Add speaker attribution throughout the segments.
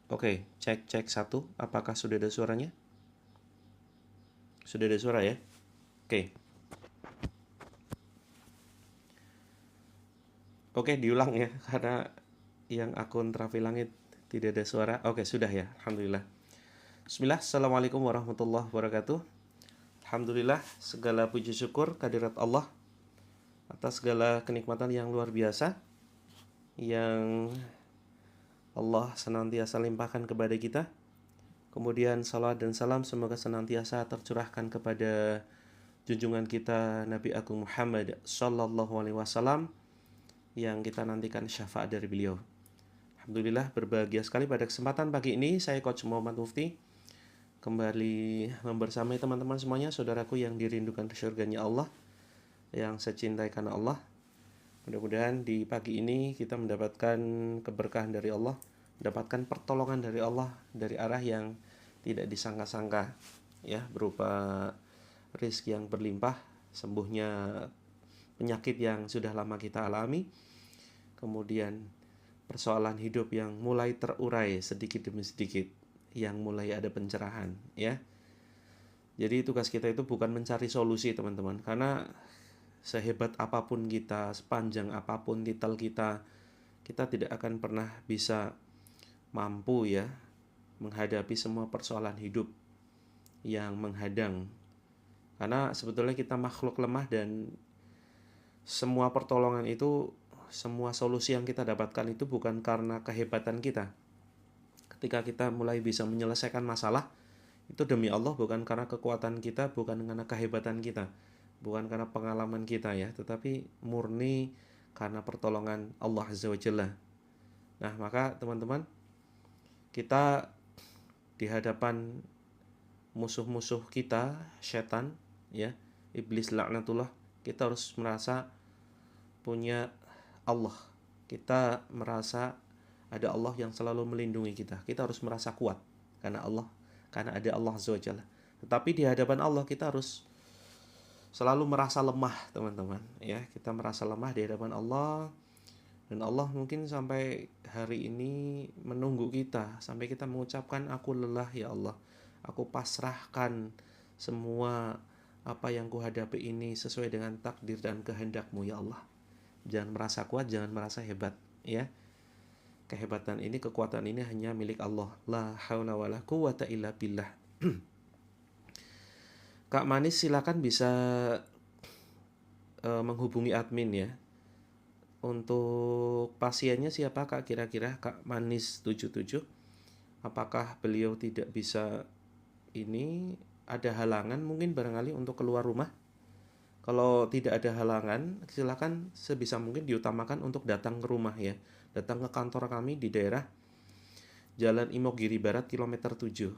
Speaker 1: Oke, cek satu. Apakah sudah ada suaranya? Sudah ada suara ya? Oke. Oke, diulang ya, karena yang akun Raffi Langit tidak ada suara. Oke, sudah ya. Alhamdulillah. Bismillah, Assalamualaikum warahmatullahi wabarakatuh. Alhamdulillah, segala puji syukur kehadirat Allah atas segala kenikmatan yang luar biasa yang Allah senantiasa limpahkan kepada kita. Kemudian salawat dan salam semoga senantiasa tercurahkan kepada junjungan kita Nabi Agung Muhammad Sallallahu Alaihi Wasallam yang kita nantikan syafaat dari beliau. Alhamdulillah berbahagia sekali pada kesempatan pagi ini saya Coach Muhammad Mufti kembali membersamai teman-teman semuanya, saudaraku yang dirindukan surganya Allah, yang saya cintai karena Allah. Mudah-mudahan di pagi ini kita mendapatkan keberkahan dari Allah, mendapatkan pertolongan dari Allah dari arah yang tidak disangka-sangka, ya, berupa rezeki yang berlimpah, sembuhnya penyakit yang sudah lama kita alami, kemudian persoalan hidup yang mulai terurai sedikit demi sedikit, yang mulai ada pencerahan, ya. Jadi tugas kita itu bukan mencari solusi, teman-teman, karena sehebat apapun kita, sepanjang apapun titel kita, kita tidak akan pernah bisa mampu ya menghadapi semua persoalan hidup yang menghadang. Karena sebetulnya kita makhluk lemah dan semua pertolongan itu, semua solusi yang kita dapatkan itu bukan karena kehebatan kita. Ketika kita mulai bisa menyelesaikan masalah, itu demi Allah, bukan karena kekuatan kita, bukan karena kehebatan kita, bukan karena pengalaman kita ya, tetapi murni karena pertolongan Allah Azza wa Jalla. Nah, maka teman-teman, kita di hadapan musuh-musuh kita, setan ya, iblis laknatullah, kita harus merasa punya Allah. Kita merasa ada Allah yang selalu melindungi kita. Kita harus merasa kuat karena ada Allah Azza wa Jalla. Tetapi di hadapan Allah kita harus selalu merasa lemah, teman-teman, ya. Kita merasa lemah di hadapan Allah, dan Allah mungkin sampai hari ini menunggu kita sampai kita mengucapkan, aku lelah ya Allah, aku pasrahkan semua apa yang kuhadapi ini sesuai dengan takdir dan kehendakmu ya Allah. Jangan merasa kuat, jangan merasa hebat, ya. Kehebatan ini, kekuatan ini hanya milik Allah. La haula wala quwata illa billah. Kak Manis silakan bisa menghubungi admin ya. Untuk pasiennya siapa Kak kira-kira? Kak Manis 77. Apakah beliau tidak bisa, ini ada halangan mungkin barangkali untuk keluar rumah? Kalau tidak ada halangan, silakan sebisa mungkin diutamakan untuk datang ke rumah ya. Datang ke kantor kami di daerah Jalan Imogiri Barat kilometer 7.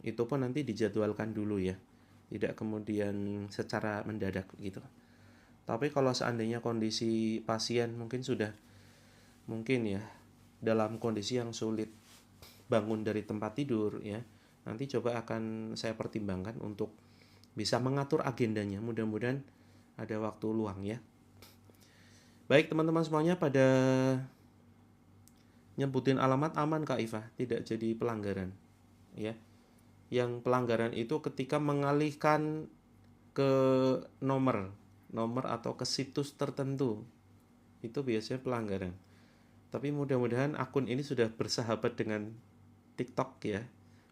Speaker 1: Itu pun nanti dijadwalkan dulu ya. Tidak kemudian secara mendadak gitu. Tapi kalau seandainya kondisi pasien mungkin ya dalam kondisi yang sulit bangun dari tempat tidur ya, nanti coba akan saya pertimbangkan untuk bisa mengatur agendanya. Mudah-mudahan ada waktu luang ya. Baik teman-teman semuanya, pada nyebutin alamat aman Kak Iva, tidak jadi pelanggaran ya. Yang pelanggaran itu ketika mengalihkan ke nomor atau ke situs tertentu, itu biasanya pelanggaran. Tapi mudah-mudahan akun ini sudah bersahabat dengan TikTok ya,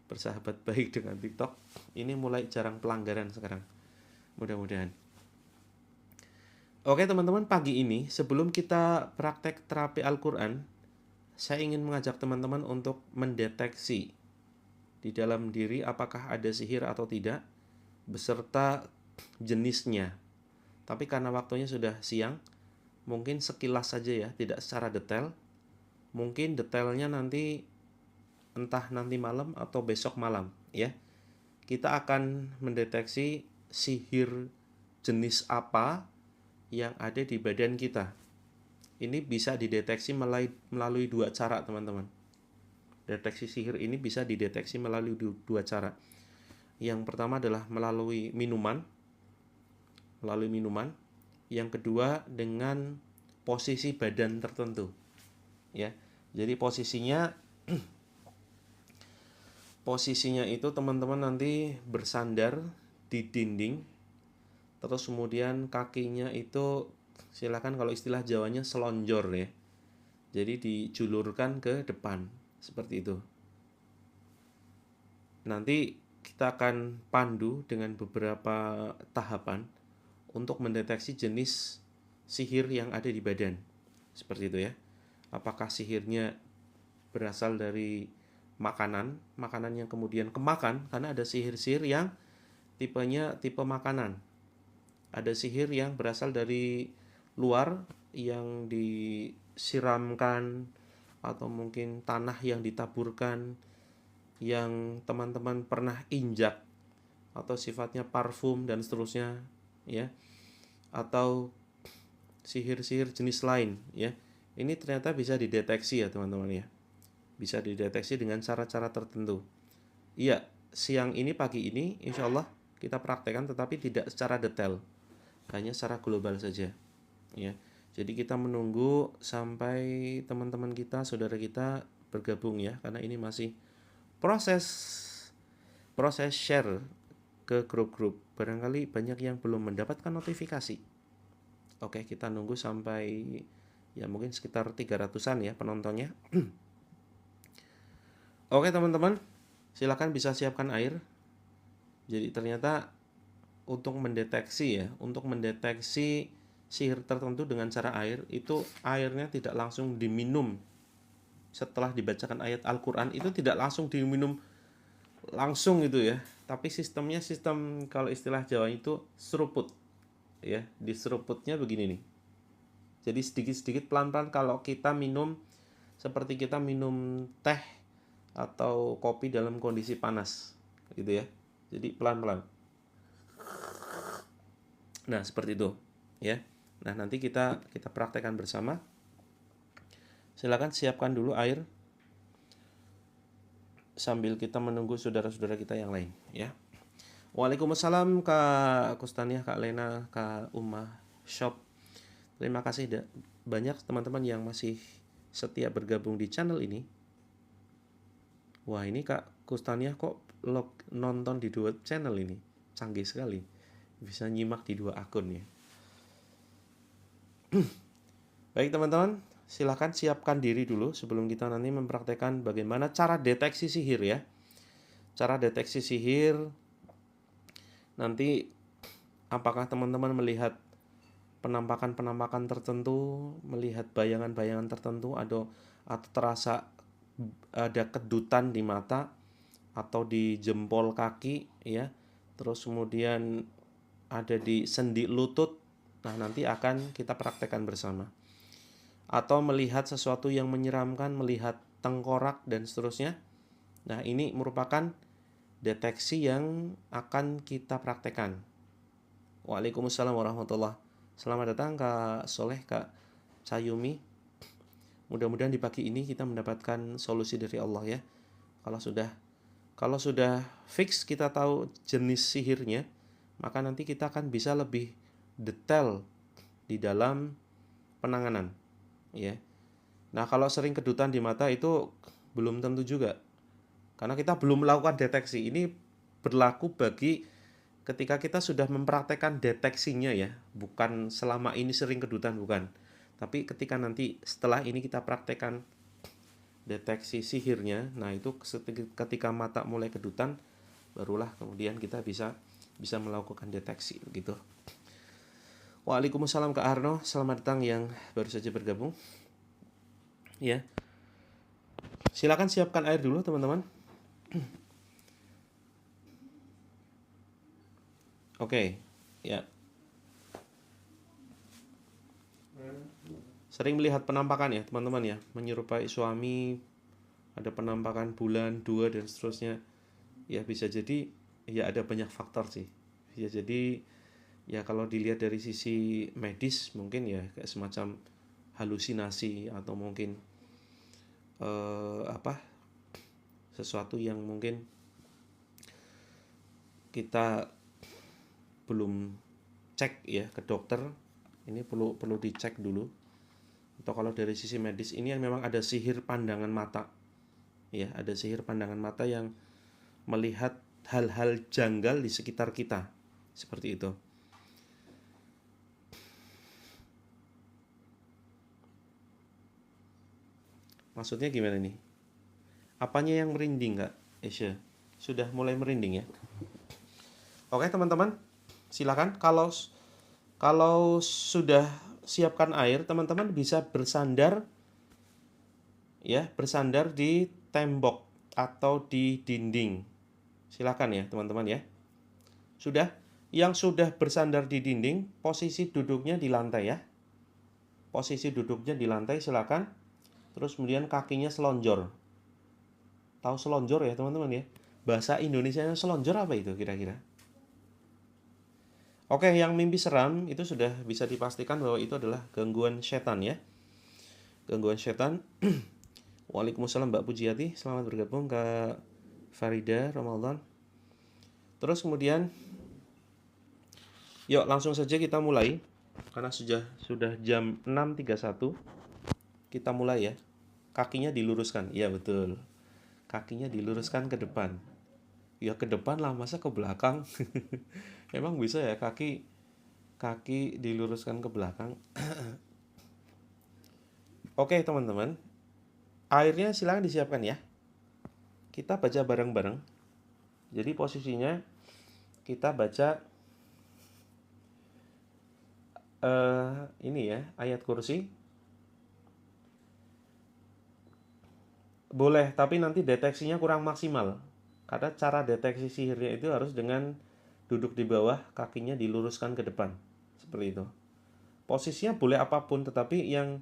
Speaker 1: bersahabat baik dengan TikTok. Ini mulai jarang pelanggaran sekarang, mudah-mudahan. Oke teman-teman, pagi ini sebelum kita praktek terapi Al-Quran, saya ingin mengajak teman-teman untuk mendeteksi di dalam diri apakah ada sihir atau tidak, beserta jenisnya. Tapi karena waktunya sudah siang, mungkin sekilas saja ya, tidak secara detail. Mungkin detailnya nanti entah nanti malam atau besok malam ya. Kita akan mendeteksi sihir jenis apa yang ada di badan kita. Ini bisa dideteksi melalui dua cara, teman-teman. Deteksi sihir ini bisa dideteksi melalui dua cara. Yang pertama adalah melalui minuman. Yang kedua dengan posisi badan tertentu. Ya. Jadi posisinya posisinya itu teman-teman nanti bersandar di dinding, terus kemudian kakinya itu silakan kalau istilah Jawanya selonjor ya. Jadi dijulurkan ke depan seperti itu. Nanti kita akan pandu dengan beberapa tahapan untuk mendeteksi jenis sihir yang ada di badan. Seperti itu ya. Apakah sihirnya berasal dari makanan yang kemudian kemakan, karena ada sihir-sihir yang tipenya tipe makanan. Ada sihir yang berasal dari luar yang disiramkan atau mungkin tanah yang ditaburkan yang teman-teman pernah injak atau sifatnya parfum dan seterusnya ya. Atau sihir-sihir jenis lain ya. Ini ternyata bisa dideteksi ya teman-teman ya. Bisa dideteksi dengan cara-cara tertentu. Iya, siang ini pagi ini insya Allah kita praktekkan, tetapi tidak secara detail, hanya secara global saja ya. Jadi kita menunggu sampai teman-teman kita, saudara kita bergabung ya, karena ini masih proses share ke grup-grup. Barangkali banyak yang belum mendapatkan notifikasi. Oke, kita nunggu sampai ya mungkin sekitar 300-an ya penontonnya. Oke teman-teman, silakan bisa siapkan air. Jadi ternyata untuk mendeteksi sihir tertentu dengan cara air, itu airnya tidak langsung diminum. Setelah dibacakan ayat Al-Quran itu tidak langsung diminum langsung gitu ya. Tapi sistemnya sistem kalau istilah Jawa itu seruput ya. Di seruputnya begini nih. Jadi sedikit-sedikit pelan-pelan kalau kita minum seperti kita minum teh atau kopi dalam kondisi panas gitu ya. Jadi pelan-pelan. Nah, seperti itu ya. Nah, nanti kita praktekkan bersama. Silakan siapkan dulu air sambil kita menunggu saudara-saudara kita yang lain ya. Waalaikumsalam Kak Kustania, Kak Lena, Kak Uma Shop. Terima kasih banyak teman-teman yang masih setia bergabung di channel ini. Wah, ini Kak Kustania kok nonton di 2 channel ini. Canggih sekali. Bisa nyimak di 2 akun ya. Baik teman-teman, silakan siapkan diri dulu sebelum kita nanti mempraktekkan bagaimana cara deteksi sihir ya. Cara deteksi sihir nanti apakah teman-teman melihat penampakan-penampakan tertentu, melihat bayangan-bayangan tertentu, atau terasa ada kedutan di mata atau di jempol kaki ya. Terus kemudian ada di sendi lutut. Nah, nanti akan kita praktekkan bersama. Atau melihat sesuatu yang menyeramkan, melihat tengkorak dan seterusnya. Nah, ini merupakan deteksi yang akan kita praktekkan. Waalaikumsalam warahmatullahi wabarakatuh. Selamat datang Kak Soleh, Kak Cayumi. Mudah-mudahan di pagi ini kita mendapatkan solusi dari Allah ya. Kalau sudah fix kita tahu jenis sihirnya, maka nanti kita akan bisa lebih detail di dalam penanganan ya. Nah, kalau sering kedutan di mata itu belum tentu juga. Karena kita belum melakukan deteksi. Ini berlaku bagi ketika kita sudah mempraktekkan deteksinya ya, bukan selama ini sering kedutan, bukan. Tapi ketika nanti setelah ini kita praktekkan deteksi sihirnya, nah itu ketika mata mulai kedutan, barulah kemudian kita bisa melakukan deteksi gitu. Waalaikumsalam Kak Arno, selamat datang yang baru saja bergabung. Ya. Silakan siapkan air dulu teman-teman. Oke, ya. Sering melihat penampakan ya teman-teman ya, menyerupai suami, ada penampakan bulan, 2 dan seterusnya. Ya bisa jadi ya ada banyak faktor sih. Bisa jadi ya kalau dilihat dari sisi medis mungkin ya kayak semacam halusinasi atau mungkin sesuatu yang mungkin kita belum cek ya ke dokter. Ini perlu dicek dulu. Atau kalau dari sisi medis ini memang ada sihir pandangan mata. Ya, ada sihir pandangan mata yang melihat hal-hal janggal di sekitar kita. Seperti itu. Maksudnya gimana nih? Apanya yang merinding, Kak Esya? Sudah mulai merinding ya? Oke, teman-teman. Silakan kalau sudah siapkan air, teman-teman bisa bersandar ya, bersandar di tembok atau di dinding. Silakan ya, teman-teman ya. Sudah? Yang sudah bersandar di dinding, posisi duduknya di lantai ya. Posisi duduknya di lantai, silakan. Terus kemudian kakinya selonjor. Tahu selonjor ya, teman-teman ya? Bahasa Indonesianya selonjor apa itu kira-kira? Oke, yang mimpi seram itu sudah bisa dipastikan bahwa itu adalah gangguan setan ya. Gangguan setan. Waalaikumsalam Mbak Pujiati, selamat bergabung ke Farida Ramadan. Terus kemudian yuk langsung saja kita mulai karena sudah jam 6.31. Kita mulai ya. Kakinya diluruskan. Iya betul. Kakinya diluruskan ke depan. Ya ke depan lah, masa ke belakang. Emang bisa ya kaki diluruskan ke belakang. Oke teman-teman, airnya silakan disiapkan ya. Kita baca bareng-bareng. Jadi posisinya kita baca ini ya, ayat kursi. Boleh, tapi nanti deteksinya kurang maksimal. Karena cara deteksi sihirnya itu harus dengan duduk di bawah, kakinya diluruskan ke depan. Seperti itu. Posisinya boleh apapun, tetapi yang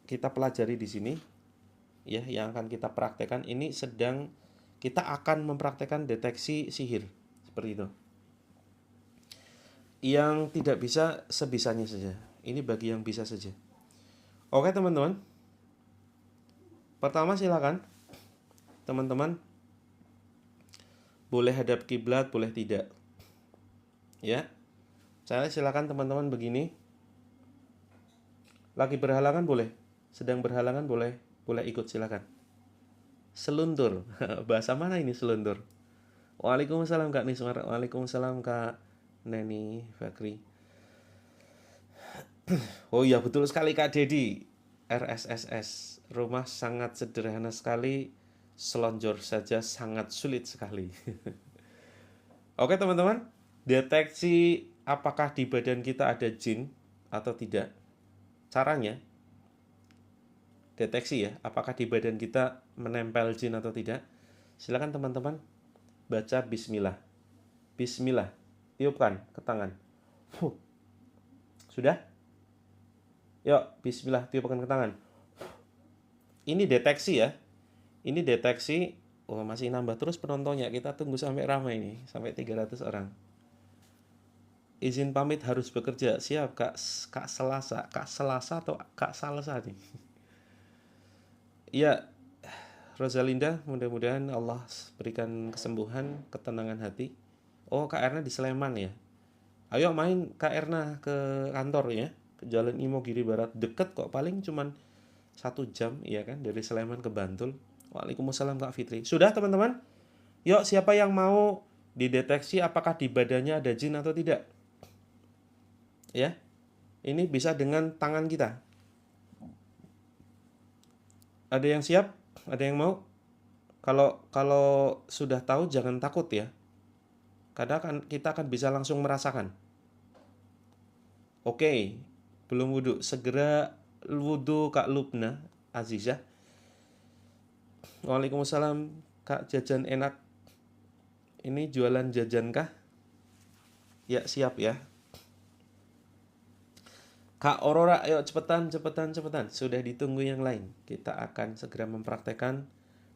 Speaker 1: kita pelajari di sini ya, yang akan kita praktekkan ini kita akan mempraktekkan deteksi sihir. Seperti itu. Yang tidak bisa sebisanya saja. Ini bagi yang bisa saja. Oke teman-teman. Pertama silakan. Teman-teman boleh hadap kiblat, boleh tidak. Ya. Saya silakan teman-teman begini. Lagi berhalangan boleh. Sedang berhalangan boleh ikut silakan. Seluntur. Bahasa mana ini seluntur? Waalaikumsalam Kak Nismar. Waalaikumsalam Kak Neni Fakri. Oh iya betul sekali Kak Dedi. RSSS. Rumah sangat sederhana sekali. Selonjor saja sangat sulit sekali. Oke teman-teman. Deteksi apakah di badan kita ada jin atau tidak. Caranya. Deteksi ya. Apakah di badan kita menempel jin atau tidak. Silakan teman-teman. Baca bismillah. Bismillah. Tiupkan ke tangan. Sudah? Yuk, bismillah, tiupkan ke tangan. Ini deteksi ya. Ini deteksi. Wah, masih nambah terus penontonnya. Kita tunggu sampai ramai ini, sampai 300 orang. Izin pamit harus bekerja. Siap, Kak Selasa. Kak Selasa atau Kak Salsa nih? Iya, Rosalinda, mudah-mudahan Allah berikan kesembuhan, ketenangan hati. Oh, Kak Erna di Sleman ya. Ayo main Kak Erna ke kantor ya, ke Jalan Imogiri Barat. Deket kok, paling cuman 1 jam ya kan, dari Sleman ke Bantul. Waalaikumsalam Kak Fitri. Sudah teman-teman? Yuk, siapa yang mau dideteksi apakah di badannya ada jin atau tidak? Ya. Ini bisa dengan tangan kita. Ada yang siap? Ada yang mau? Kalau sudah tahu jangan takut ya. Karena kita akan bisa langsung merasakan. Oke, belum wudhu. Segera wudhu Kak Lubna Azizah. Waalaikumsalam Kak Jajan enak. Ini jualan jajan kah? Ya siap ya. Kak Aurora, ayo cepetan. Sudah ditunggu yang lain. Kita akan segera mempraktekkan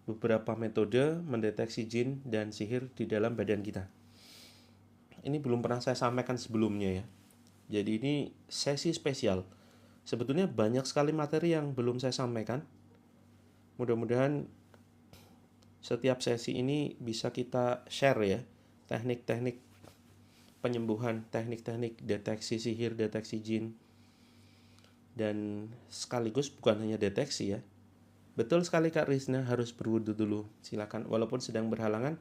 Speaker 1: beberapa metode mendeteksi jin dan sihir di dalam badan kita. Ini belum pernah saya sampaikan sebelumnya ya. Jadi ini sesi spesial. Sebetulnya banyak sekali materi yang belum saya sampaikan. Mudah-mudahan setiap sesi ini bisa kita share ya. Teknik-teknik penyembuhan, teknik-teknik deteksi sihir, deteksi jin. Dan sekaligus bukan hanya deteksi ya. Betul sekali Kak Rizna, harus berwudu dulu. Silakan, walaupun sedang berhalangan,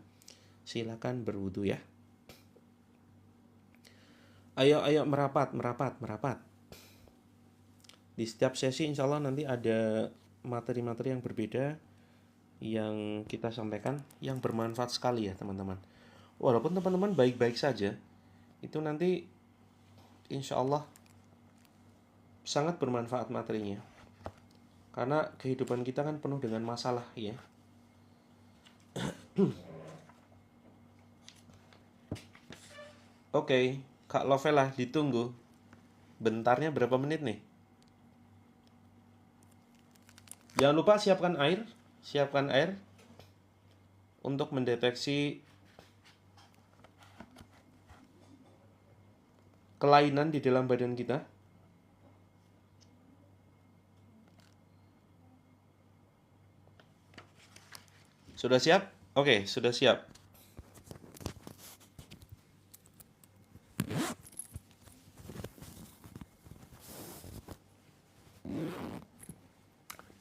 Speaker 1: silakan berwudu ya. Ayo merapat, merapat, merapat. Di setiap sesi insya Allah nanti ada materi-materi yang berbeda yang kita sampaikan, yang bermanfaat sekali ya teman-teman. Walaupun teman-teman baik-baik saja, itu nanti insya Allah sangat bermanfaat materinya. Karena kehidupan kita kan penuh dengan masalah ya. Oke, Kak Lovela ditunggu. Bentarnya berapa menit nih? Jangan lupa siapkan air untuk mendeteksi kelainan di dalam badan kita. Sudah siap? Oke, sudah siap.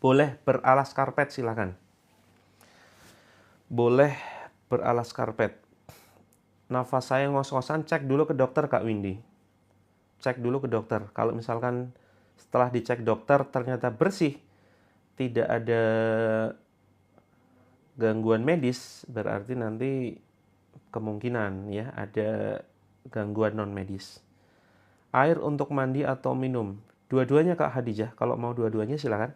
Speaker 1: Boleh beralas karpet silakan. Boleh beralas karpet. Nafas saya ngos-ngosan, cek dulu ke dokter Kak Windy. Cek dulu ke dokter. Kalau misalkan setelah dicek dokter ternyata bersih, tidak ada gangguan medis, berarti nanti kemungkinan ya ada gangguan non medis. Air untuk mandi atau minum? Dua-duanya Kak Hadijah. Kalau mau dua-duanya silakan.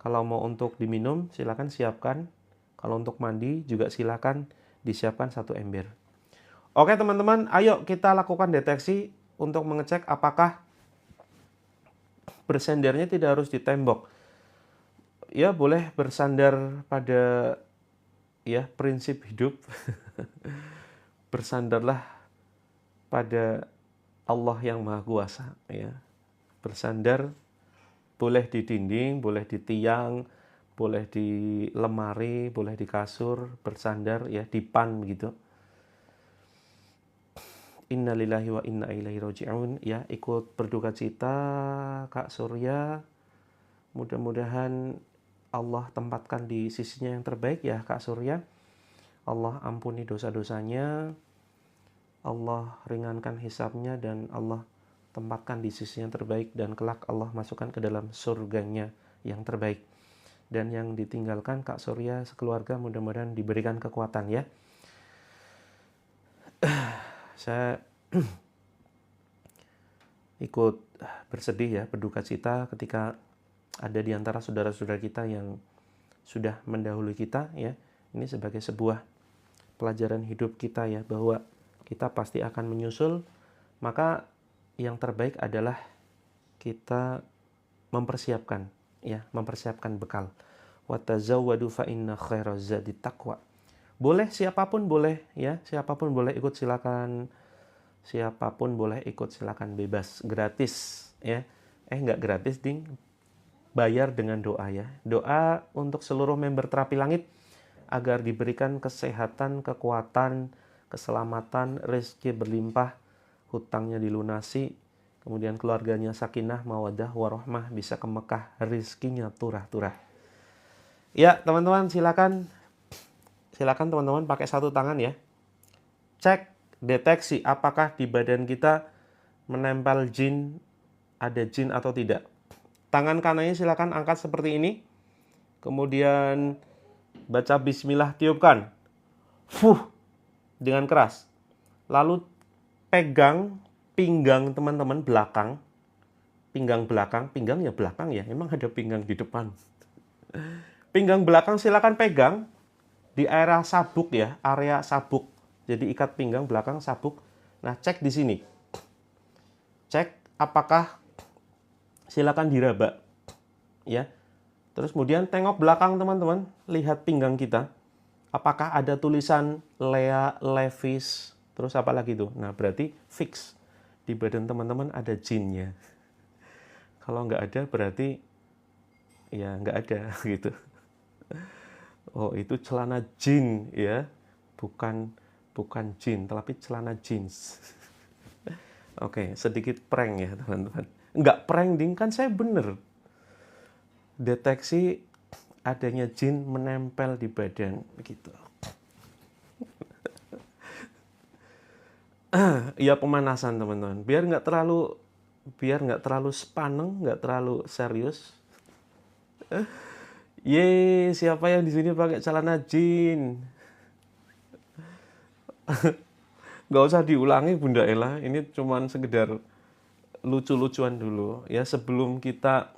Speaker 1: Kalau mau untuk diminum silakan siapkan. Kalau untuk mandi juga silakan disiapkan 1 ember. Oke teman-teman, ayo kita lakukan deteksi untuk mengecek apakah bersandarnya tidak harus di tembok. Ya boleh bersandar pada ya prinsip hidup. Bersandarlah pada Allah yang Maha Kuasa ya. Bersandar boleh di dinding, boleh di tiang, boleh di lemari, boleh di kasur, bersandar ya, dipan begitu. Innalillahi wa inna ilaihi raji'un ya, ikut berduka cita Kak Surya. Mudah-mudahan Allah tempatkan di sisinya yang terbaik ya Kak Surya. Allah ampuni dosa-dosanya, Allah ringankan hisabnya, dan Allah tempatkan di sisi yang terbaik, dan kelak Allah masukkan ke dalam surganya yang terbaik. Dan yang ditinggalkan Kak Surya sekeluarga mudah-mudahan diberikan kekuatan ya. Saya ikut bersedih ya, berduka cita ketika ada di antara saudara-saudara kita yang sudah mendahului kita ya. Ini sebagai sebuah pelajaran hidup kita ya, bahwa kita pasti akan menyusul. Maka yang terbaik adalah kita mempersiapkan ya, mempersiapkan bekal. Wa tazawwadu fa inna khairaz zadi taqwa. Boleh siapapun boleh ya, siapapun boleh ikut silakan. Siapapun boleh ikut silakan, bebas, gratis ya. Enggak gratis ding. Bayar dengan doa ya. Doa untuk seluruh member Terapi Langit agar diberikan kesehatan, kekuatan, keselamatan, rezeki berlimpah, hutangnya dilunasi, kemudian keluarganya sakinah, mawadah, warahmah, bisa ke Mekah, rezekinya turah-turah. Ya, teman-teman silakan teman-teman pakai satu tangan ya. Cek, deteksi apakah di badan kita menempel jin, ada jin atau tidak. Tangan kanannya silakan angkat seperti ini. Kemudian baca bismillah, tiupkan. Dengan keras. Lalu pegang pinggang teman-teman belakang. Pinggang belakang, pinggang ya belakang ya. Emang ada pinggang di depan. Pinggang belakang silakan pegang di area sabuk ya, area sabuk. Jadi ikat pinggang belakang sabuk. Nah, cek di sini. Cek apakah, silakan diraba. Ya. Terus kemudian tengok belakang teman-teman, lihat pinggang kita. Apakah ada tulisan Lea, Levis, terus apa lagi tuh? Nah, berarti fix di badan teman-teman ada jinnya. Kalau nggak ada berarti ya nggak ada gitu. Oh, itu celana jin ya, bukan jin, tapi celana jeans. Oke, sedikit prank ya teman-teman. Nggak prank ding, kan saya bener. Deteksi adanya jin menempel di badan gitu. Ya pemanasan teman-teman, biar nggak terlalu sepaneng, nggak terlalu serius. Siapa yang di sini pakai celana jin? Nggak usah diulangi Bunda Ella, ini cuman sekedar lucu-lucuan dulu ya sebelum kita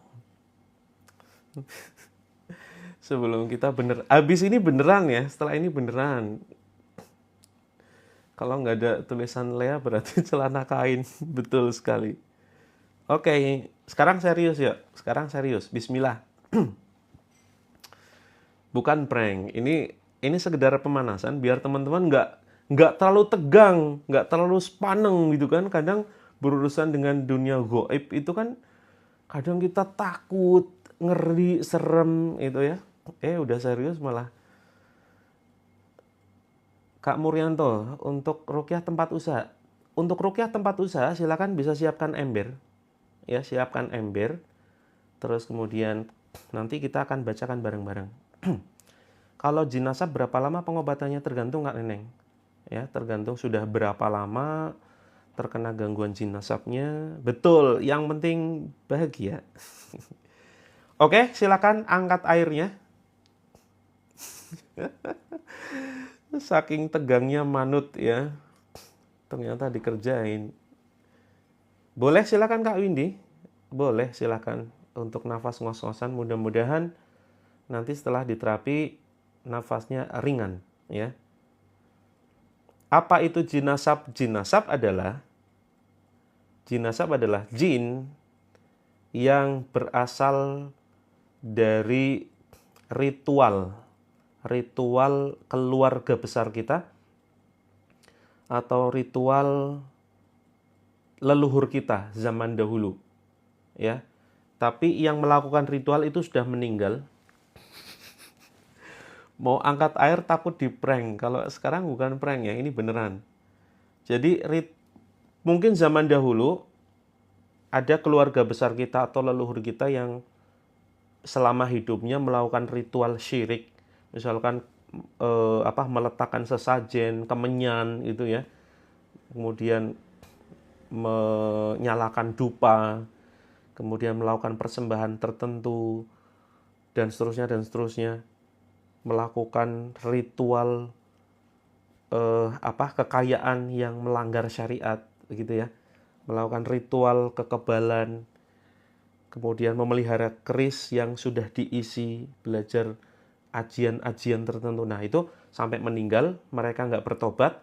Speaker 1: habis ini beneran ya, setelah ini beneran. Kalau nggak ada tulisan Lea berarti celana kain. Betul sekali. Oke, sekarang serius ya. Sekarang serius. Bismillah. Bukan prank. Ini sekedar pemanasan biar teman-teman nggak terlalu tegang, nggak terlalu sepaneng gitu kan. Kadang berurusan dengan dunia gaib itu kan kadang kita takut, ngeri, serem itu ya. Udah serius malah. Kak Muryanto, untuk ruqyah tempat usaha. Untuk ruqyah tempat usaha silakan bisa siapkan ember. Ya, siapkan ember. Terus kemudian nanti kita akan bacakan bareng-bareng. Kalau jin nasab berapa lama pengobatannya tergantung Kak Neneng. Ya, tergantung sudah berapa lama terkena gangguan jin nasabnya. Betul, yang penting bahagia. Oke, silakan angkat airnya. Saking tegangnya manut ya. Ternyata dikerjain. Boleh silakan Kak Windy. Boleh silakan untuk nafas ngos-ngosan, mudah-mudahan nanti setelah diterapi nafasnya ringan ya. Apa itu jin nasab? Jin nasab adalah jin yang berasal dari ritual keluarga besar kita atau ritual leluhur kita zaman dahulu ya. Tapi yang melakukan ritual itu sudah meninggal. Mau angkat air takut di prank. Kalau sekarang bukan prank ya, ini beneran. Jadi mungkin zaman dahulu ada keluarga besar kita atau leluhur kita yang selama hidupnya melakukan ritual syirik. Misalkan meletakkan sesajen, kemenyan gitu ya. Kemudian menyalakan dupa, kemudian melakukan persembahan tertentu dan seterusnya, melakukan ritual kekayaan yang melanggar syariat begitu ya, melakukan ritual kekebalan, kemudian memelihara keris yang sudah diisi, belajar ajian-ajian tertentu. Nah itu sampai meninggal mereka nggak bertobat,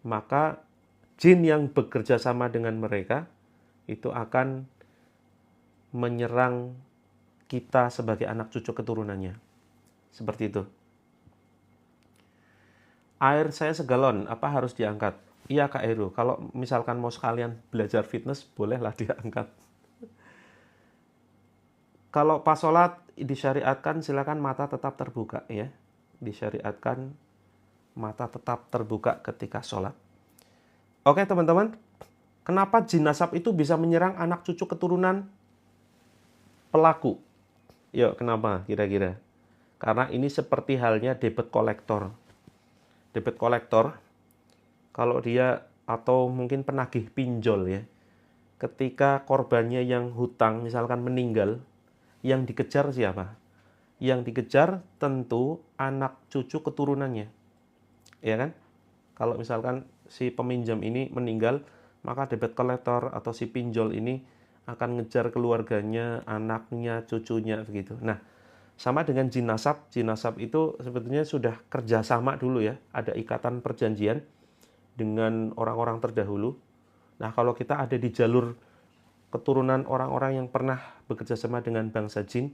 Speaker 1: maka jin yang bekerja sama dengan mereka itu akan menyerang kita sebagai anak cucu keturunannya. Seperti itu. Air saya segalon, apa harus diangkat? Iya Kak Heru, kalau misalkan mau sekalian belajar fitness, bolehlah diangkat. Kalau pas sholat disyariatkan silakan mata tetap terbuka ya. Disyariatkan mata tetap terbuka ketika sholat. Oke teman-teman, kenapa jin nasab itu bisa menyerang anak cucu keturunan pelaku? Yuk, kenapa kira-kira? Karena ini seperti halnya debit kolektor. Debit kolektor, kalau dia atau mungkin penagih pinjol ya, ketika korbannya yang hutang misalkan meninggal, yang dikejar siapa? Yang dikejar tentu anak cucu keturunannya. Ya kan? Kalau misalkan si peminjam ini meninggal, maka debit kolektor atau si pinjol ini akan ngejar keluarganya, anaknya, cucunya begitu. Nah, sama dengan jin nasab. Jin nasab itu sebetulnya sudah kerjasama dulu ya. Ada ikatan perjanjian dengan orang-orang terdahulu. Nah, kalau kita ada di jalur keturunan orang-orang yang pernah bekerja sama dengan bangsa jin,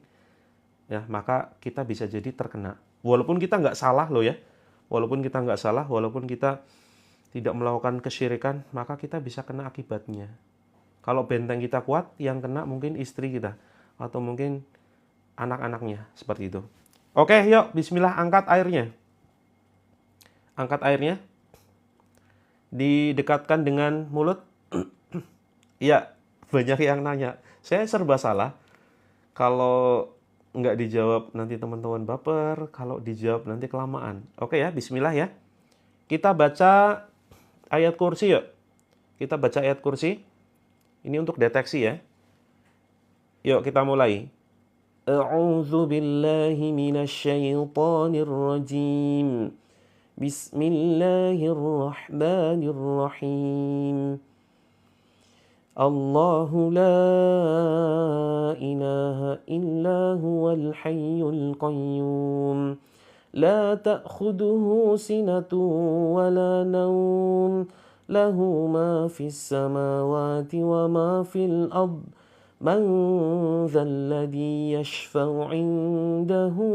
Speaker 1: ya maka kita bisa jadi terkena. Walaupun kita nggak salah loh ya. Walaupun kita nggak salah, walaupun kita tidak melakukan kesyirikan, maka kita bisa kena akibatnya. Kalau benteng kita kuat, yang kena mungkin istri kita. Atau mungkin anak-anaknya, seperti itu. Oke, yuk, bismillah, angkat airnya. Angkat airnya. Didekatkan dengan mulut. Iya, banyak yang nanya. Saya serba salah. Kalau nggak dijawab nanti teman-teman baper, kalau dijawab nanti kelamaan. Oke ya, bismillah ya. Kita baca ayat kursi yuk. Kita baca ayat kursi. Ini untuk deteksi ya. Yuk kita mulai. A'udzu billahi minasyaitonir rajim. Bismillahirrahmanirrahim. Allahu la ilaha illa huwal hayyul qayyum. La ta'khuduhu sinatun wa la nawm. Lahu ma fis samawati wa ma fil ard. Man dzalladzi yashfa'u 'indahu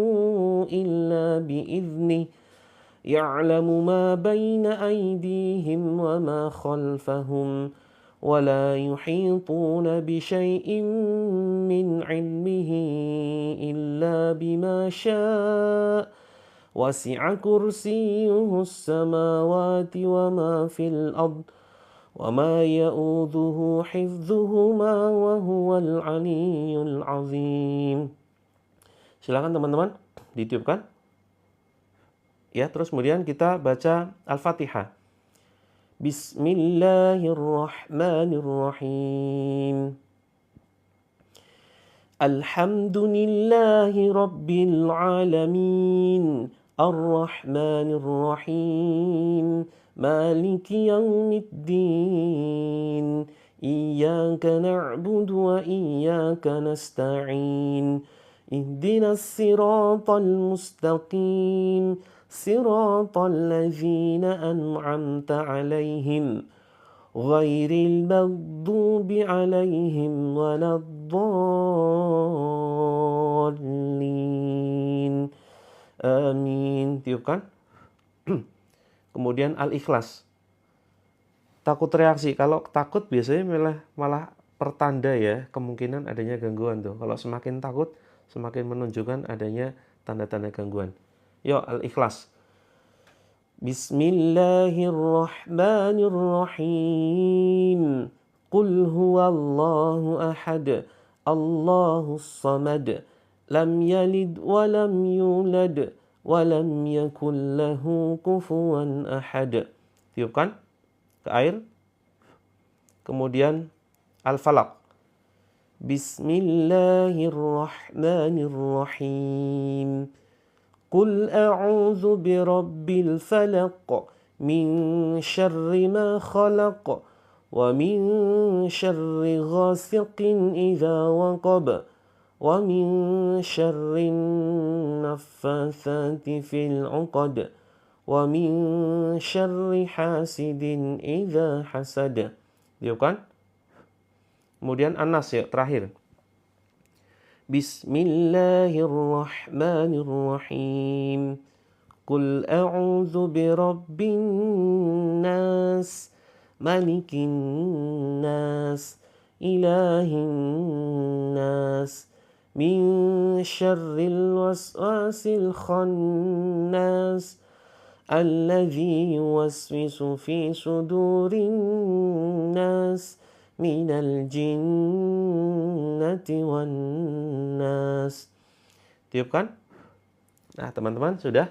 Speaker 1: illa bi'idhnihi. Ya'lamu ma baina aydihim wa ma khalfahum. ولا يحيطون بشيء من علمه إلا بما شاء وسع كرسيه السماوات وما في الأرض وما يؤوده حفظهما وهو العلي العظيم. Silakan teman-teman ditiupkan. Ya, terus kemudian kita baca Al-Fatihah. Bismillahirrahmanirrahim. Alhamdulillahi rabbil alamin. Ar-Rahmanir Rahim. Maliki yaumiddin. Iyyaka na'budu wa iyyaka nasta'in. Ihdinas siratal mustaqim. صراط الذين أنعمت عليهم غير المغضوب عليهم ولا الضالين Amin. Tiupkan. Kemudian Al-Ikhlas. Takut reaksi. Kalau takut biasanya malah pertanda ya kemungkinan adanya gangguan tuh. Kalau semakin takut semakin menunjukkan adanya tanda-tanda gangguan. Yo, Al-Ikhlas. Bismillahirrahmanirrahim. Qul huwallahu ahad. Allahus samad. Lam yalid wa lam yulad. Wa lam yakul lahu kufuwan ahad. Tiupkan ke air. Kemudian Al-Falaq. Bismillahirrahmanirrahim. قل أعوذ برب الفلق من شر ما خلق ومن شر غاسق إذا وقب ومن شر النفاثات في العقد ومن شر حاسد إذا حسد. Diukan. Kemudian An-Nas ya, terakhir. Bismillahirrahmanirrahim. Qul a'udzu birabbin nas, malikin nas, ilahin nas, min syarril waswasil khannas, alladzi yuwaswisu fi sudurin nas. Minal jinnati wan nas. Tiupkan. Nah, teman-teman sudah.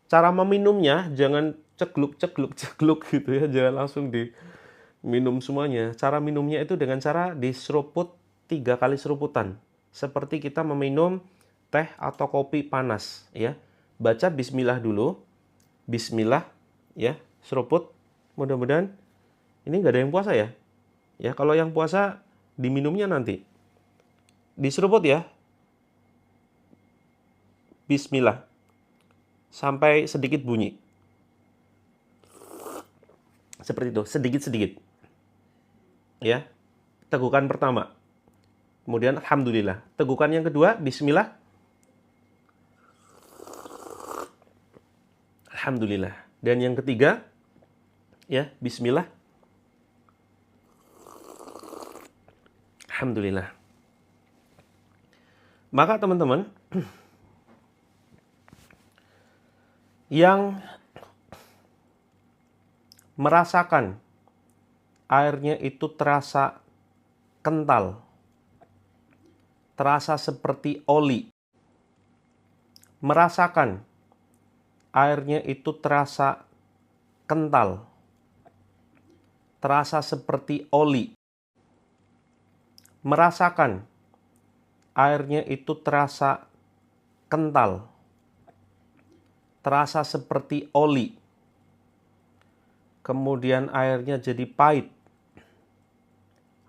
Speaker 1: Cara meminumnya jangan cegluk gitu ya, jangan langsung diminum semuanya. Cara minumnya itu dengan cara diseruput 3 kali seruputan. Seperti kita meminum teh atau kopi panas ya. Baca bismillah dulu. Bismillah ya, seruput. Mudah-mudahan ini enggak ada yang puasa ya. Ya, kalau yang puasa diminumnya nanti. Diseruput ya. Bismillah. Sampai sedikit bunyi. Seperti itu, sedikit-sedikit. Ya. Tegukan pertama. Kemudian alhamdulillah. Tegukan yang kedua, bismillah. Alhamdulillah. Dan yang ketiga, ya, bismillah. Alhamdulillah. Maka teman-teman yang merasakan airnya itu terasa kental, terasa seperti oli, Merasakan. Airnya itu terasa kental. Terasa seperti oli. Merasakan. Airnya itu terasa kental. Terasa seperti oli. Kemudian airnya jadi pahit.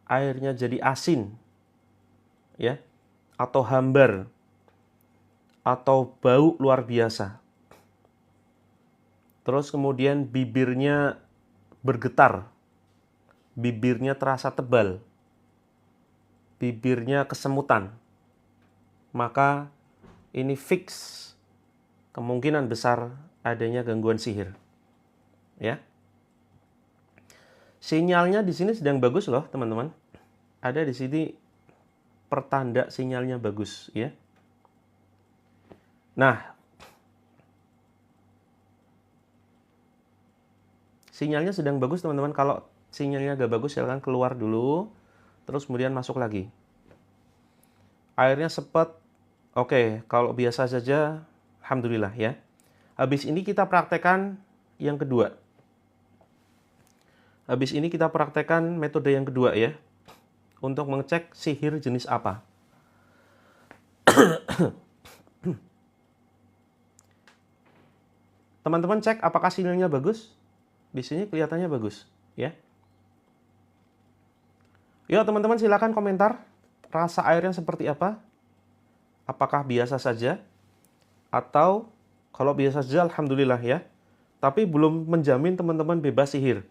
Speaker 1: Airnya jadi asin. Ya, atau hambar. Atau bau luar biasa. Terus kemudian bibirnya bergetar. Bibirnya terasa tebal. Bibirnya kesemutan. Maka ini fix kemungkinan besar adanya gangguan sihir. Ya. Sinyalnya di sini sedang bagus loh, teman-teman. Ada di sini pertanda sinyalnya bagus, ya. Nah, sinyalnya sedang bagus, teman-teman. Kalau sinyalnya agak bagus, silakan keluar dulu, terus kemudian masuk lagi. Airnya sepet. Oke, kalau biasa saja, alhamdulillah ya. Habis ini kita praktekkan yang kedua. Habis ini kita praktekkan metode yang kedua ya. Untuk mengecek sihir jenis apa. Teman-teman cek apakah sinyalnya bagus? Di sini kelihatannya bagus, ya. Yuk teman-teman silakan komentar. Rasa airnya seperti apa? Apakah biasa saja? Atau kalau biasa saja alhamdulillah ya. Tapi belum menjamin teman-teman bebas sihir.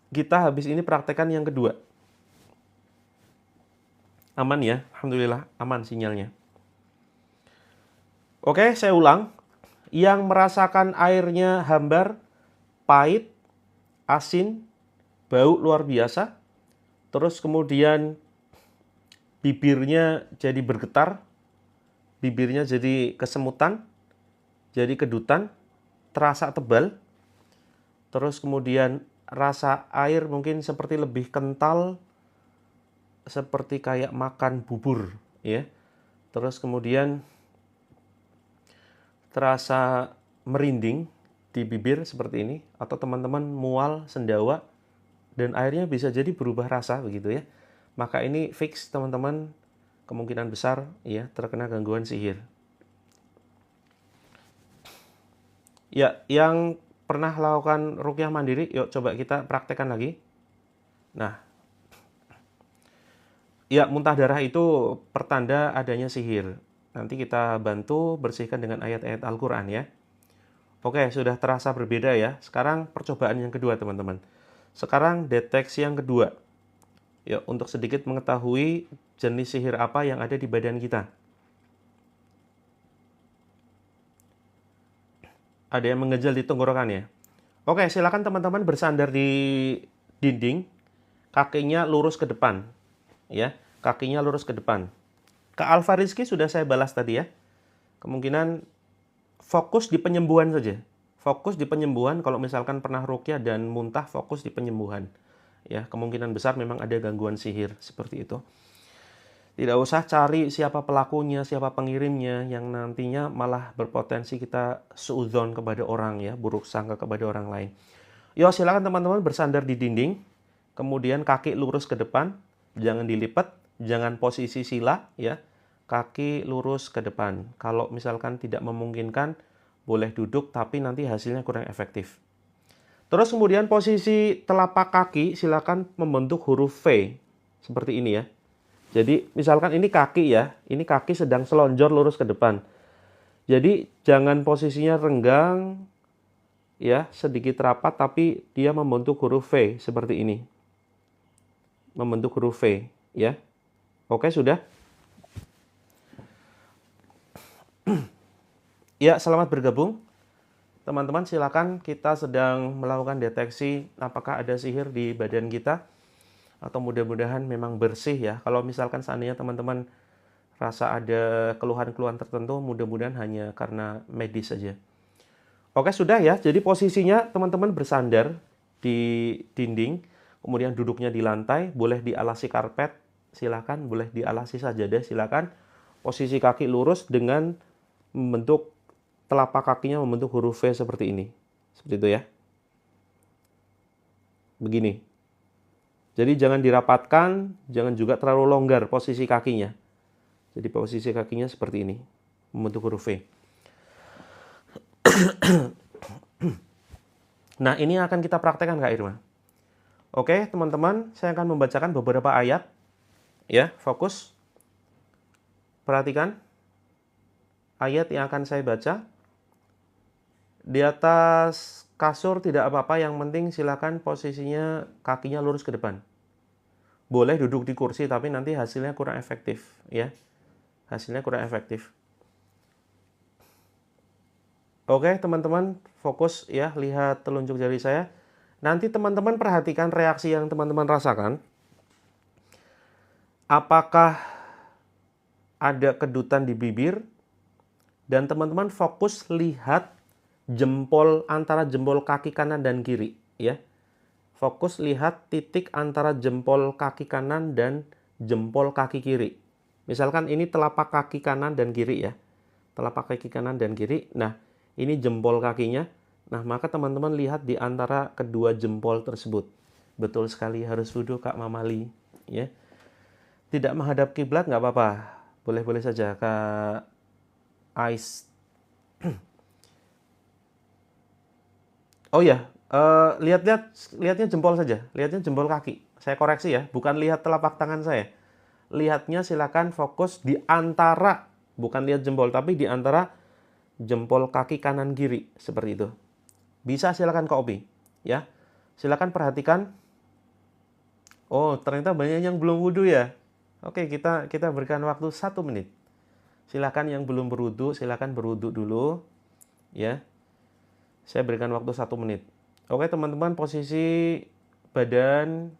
Speaker 1: Kita habis ini praktekkan yang kedua. Aman ya, alhamdulillah aman sinyalnya. Oke, saya ulang. Yang merasakan airnya hambar, pahit, asin, bau luar biasa, terus kemudian bibirnya jadi bergetar, bibirnya jadi kesemutan, jadi kedutan, terasa tebal, terus kemudian rasa air mungkin seperti lebih kental, seperti kayak makan bubur, ya. Terus kemudian terasa merinding di bibir seperti ini, atau teman-teman mual, sendawa, dan airnya bisa jadi berubah rasa begitu ya. Maka ini fix teman-teman kemungkinan besar ya terkena gangguan sihir. Ya, yang pernah lakukan ruqyah mandiri, yuk coba kita praktekkan lagi. Nah, ya muntah darah itu pertanda adanya sihir. Nanti kita bantu bersihkan dengan ayat-ayat Al-Quran ya. Oke, sudah terasa berbeda ya. Sekarang percobaan yang kedua teman-teman. Sekarang deteksi yang kedua. Ya, untuk sedikit mengetahui jenis sihir apa yang ada di badan kita. Ada yang mengejel di tenggorokan ya. Oke, silakan teman-teman bersandar di dinding. Kakinya lurus ke depan. Ya, kakinya lurus ke depan. Ke Alfa Rizky sudah saya balas tadi ya. Kemungkinan fokus di penyembuhan saja. Fokus di penyembuhan. Kalau misalkan pernah ruqyah dan muntah, fokus di penyembuhan. Ya, kemungkinan besar memang ada gangguan sihir seperti itu. Tidak usah cari siapa pelakunya, siapa pengirimnya, yang nantinya malah berpotensi kita suudzon kepada orang ya, buruk sangka kepada orang lain. Yo, silakan teman-teman bersandar di dinding, kemudian kaki lurus ke depan, jangan dilipat, jangan posisi sila ya. Kaki lurus ke depan. Kalau misalkan tidak memungkinkan, boleh duduk tapi nanti hasilnya kurang efektif. Terus kemudian posisi telapak kaki silakan membentuk huruf V seperti ini ya. Jadi misalkan ini kaki ya, ini kaki sedang selonjor lurus ke depan. Jadi jangan posisinya renggang ya, sedikit rapat tapi dia membentuk huruf V seperti ini. Membentuk huruf V ya. Oke, sudah? Ya, selamat bergabung. Teman-teman silakan, kita sedang melakukan deteksi apakah ada sihir di badan kita. Atau mudah-mudahan memang bersih ya. Kalau misalkan seandainya teman-teman rasa ada keluhan-keluhan tertentu, mudah-mudahan hanya karena medis saja. Oke, sudah ya. Jadi posisinya teman-teman bersandar di dinding, kemudian duduknya di lantai, boleh dialasi karpet, silakan, boleh dialasi sajadah, silakan. Posisi kaki lurus dengan membentuk telapak kakinya membentuk huruf V seperti ini. Seperti itu ya. Begini. Jadi jangan dirapatkan, jangan juga terlalu longgar posisi kakinya. Jadi posisi kakinya seperti ini, membentuk huruf V. Nah, ini akan kita praktekkan Kak Irma. Oke, teman-teman, saya akan membacakan beberapa ayat. Ya, fokus. Perhatikan ayat yang akan saya baca. Di atas kasur tidak apa-apa, yang penting silakan posisinya kakinya lurus ke depan. Boleh duduk di kursi, tapi nanti hasilnya kurang efektif, ya. Hasilnya kurang efektif. Oke, teman-teman, fokus ya, lihat telunjuk jari saya. Nanti teman-teman perhatikan reaksi yang teman-teman rasakan. Apakah ada kedutan di bibir? Dan teman-teman fokus lihat jempol, antara jempol kaki kanan dan kiri, ya. Fokus lihat titik antara jempol kaki kanan dan jempol kaki kiri. Misalkan ini telapak kaki kanan dan kiri ya. Telapak kaki kanan dan kiri. Nah, ini jempol kakinya. Nah, maka teman-teman lihat di antara kedua jempol tersebut. Betul sekali, harus wudhu Kak Mamali, ya. Tidak menghadap kiblat nggak apa-apa. Boleh-boleh saja Kak Ais. Oh ya, lihatnya jempol saja, lihatnya jempol kaki. Saya koreksi ya, bukan lihat telapak tangan saya. Lihatnya silakan fokus di antara, bukan lihat jempol, tapi di antara jempol kaki kanan kiri seperti itu. Bisa silakan copy, ya. Silakan perhatikan. Oh, ternyata banyak yang belum wudhu ya. Oke, kita berikan waktu 1 menit. Silakan yang belum berwudhu, silakan berwudhu dulu, ya. Saya berikan waktu 1 menit. Oke teman-teman, posisi badan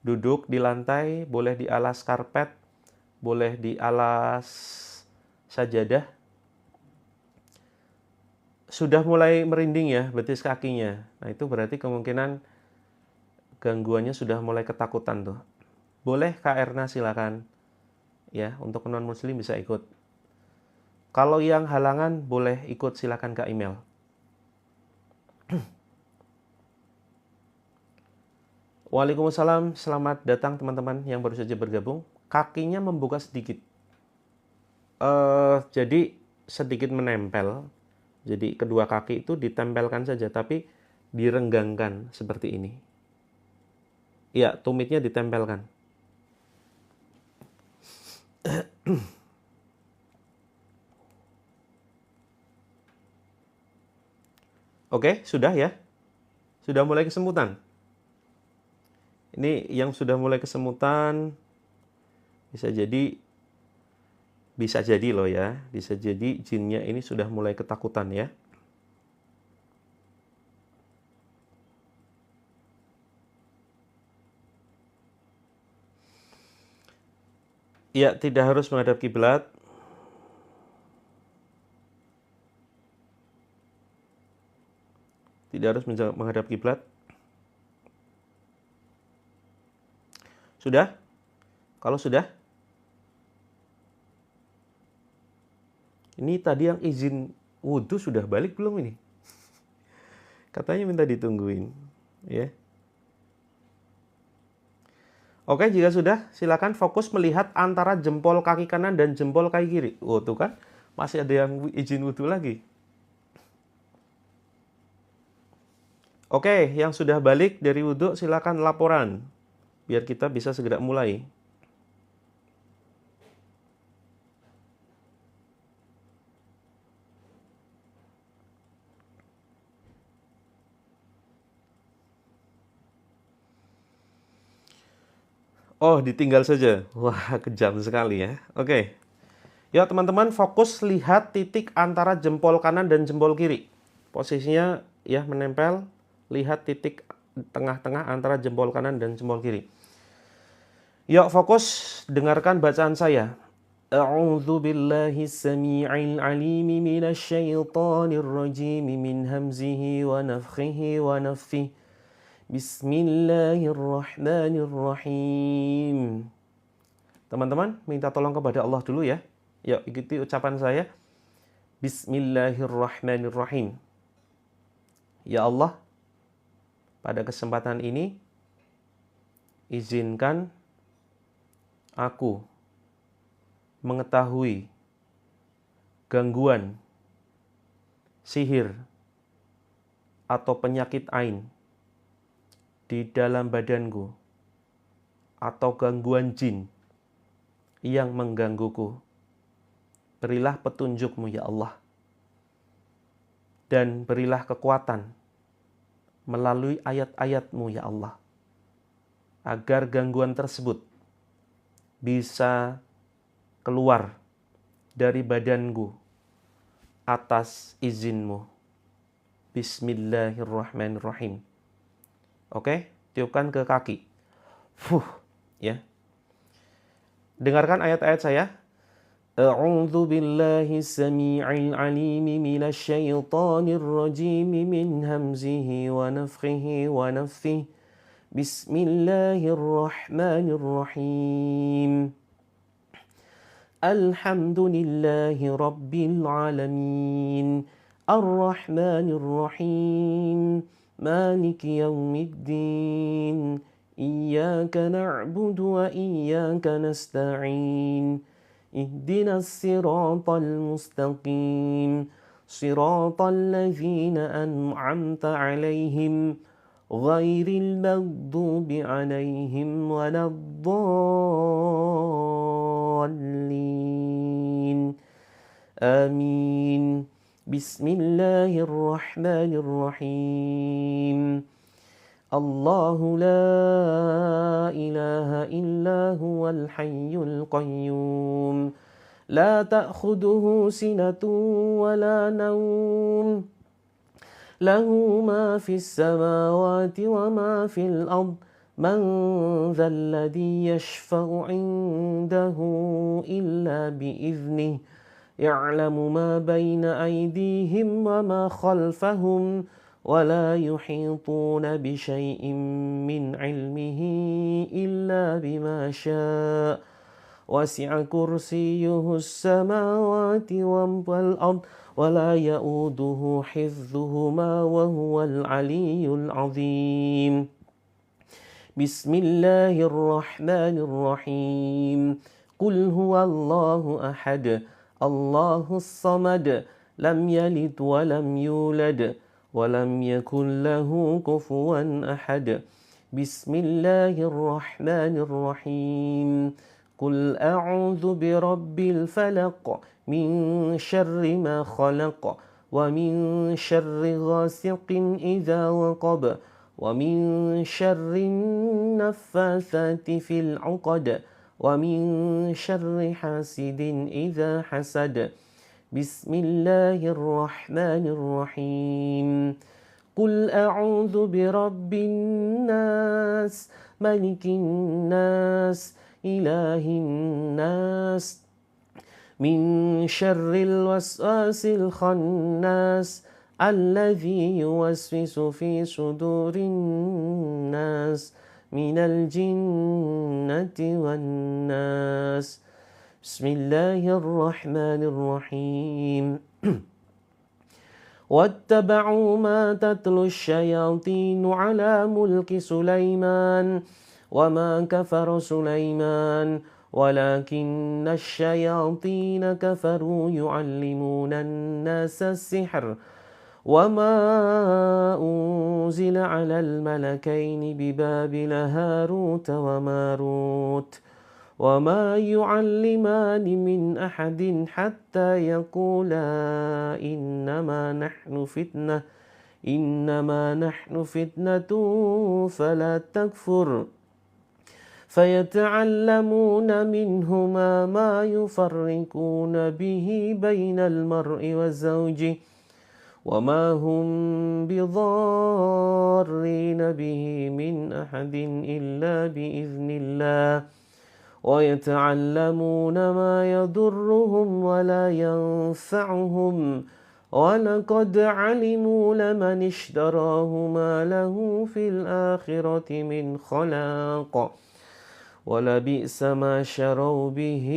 Speaker 1: duduk di lantai, boleh di alas karpet, boleh di alas sajadah. Sudah mulai merinding ya betis kakinya. Nah itu berarti kemungkinan gangguannya sudah mulai ketakutan tuh. Boleh Kak Erna silakan. Ya, untuk non muslim bisa ikut. Kalau yang halangan boleh ikut silakan ke email. Waalaikumsalam, selamat datang teman-teman yang baru saja bergabung. Kakinya membuka sedikit. Jadi sedikit menempel. Jadi kedua kaki itu ditempelkan saja, tapi direnggangkan seperti ini. Ya, tumitnya ditempelkan. Oke, sudah ya? Sudah mulai kesemutan? Ini yang sudah mulai kesemutan bisa jadi loh ya, bisa jadi jinnya ini sudah mulai ketakutan ya. Ya, tidak harus menghadap kiblat. Tidak harus menghadap kiblat. Sudah? Kalau sudah? Ini tadi yang izin wudhu sudah balik belum ini? Katanya minta ditungguin, ya. Oke, jika sudah, silakan fokus melihat antara jempol kaki kanan dan jempol kaki kiri. Oh, tuh kan, masih ada yang izin wudhu lagi. Oke, yang sudah balik dari wudhu silakan laporan, biar kita bisa segera mulai. Oh, ditinggal saja. Wah, kejam sekali ya. Oke. Ya, teman-teman, fokus lihat titik antara jempol kanan dan jempol kiri. Posisinya ya menempel, lihat titik tengah-tengah antara jempol kanan dan jempol kiri. Yuk, fokus dengarkan bacaan saya. A'udzu billahi samii'il 'aliim minasy syaithaanir rajiim min hamzihi wa nafthihi wa nafthihi. Bismillahirrahmanirrahim. Teman-teman, minta tolong kepada Allah dulu ya. Yuk, ikuti ucapan saya. Bismillahirrahmanirrahim. Ya Allah, pada kesempatan ini izinkan aku mengetahui gangguan sihir atau penyakit ain di dalam badanku atau gangguan jin yang menggangguku. Berilah petunjuk-Mu ya Allah, dan berilah kekuatan melalui ayat-ayat-Mu ya Allah, agar gangguan tersebut bisa keluar dari badanku atas izin-Mu. Bismillahirrahmanirrahim. Oke, tiupkan ke kaki. Ya. Dengarkan ayat-ayat saya. A'udzu billahi samii'il 'aliim minasy syaithaanir rajiim min hamzihi wa nafthihi wa nafthihi. Bismillahirrahmanirrahim. Alhamdulillahi rabbil 'alamin. Ar-Rahmanir Rahim. Maliki yaumiddin. Iyyaka na'budu wa iyyaka nasta'in. Ihdinas siratal mustaqim. Siratal ladzina an'amta 'alaihim ghairil maghdubi 'alaihim waladdallin. Amin. Bismillahirrahmanirrahim. Allahu la ilaha illa huwal hayyul qayyum. La ta'khuduhu sinatun wa la nawm. Lahu ma fis samawati wa ma fil ard. Man dhal ladzi yashfa'u 'indahu illa bi'idhnihi. Ya'lamu ma baina aydihim wa ma khalfahum. ولا يحيطون بشيء من علمه إلا بما شاء وسع كرسيه السماوات والأرض ولا يؤوده حفظهما وهو العلي العظيم. بسم الله الرحمن الرحيم. قل هو الله أحد الله الصمد لم يلد ولم يولد ولم يكن له كفوا أحد. بسم الله الرحمن الرحيم. قل أعوذ برب الفلق من شر ما خلق ومن شر غاسق إذا وقب ومن شر النفاثات في العقد ومن شر حاسد إذا حسد. بسم الله الرحمن الرحيم. قل أعوذ برب الناس ملك الناس إله الناس من شر الوسواس الخناس الذي يوسوس في صدور الناس من الجنة والناس. بسم الله الرحمن الرحيم. واتبعوا ما تتلو الشياطين على ملك سليمان وما كفر سليمان ولكن الشياطين كفروا يعلمون الناس السحر وما أنزل على الملكين ببابل هاروت وماروت وما يعلمان من أحد حتى يقولا إنما نحن فتنة فلا تكفر. فيتعلمون منهما ما يفرقون به بين المرء وزوجه وما هم بضارين به من أحد إلا بإذن الله. ويتعلمون ما يضرهم ولا ينفعهم ولقد علموا لمن اشتراه ما له في الآخرة من خلاق ولبئس ما شروا به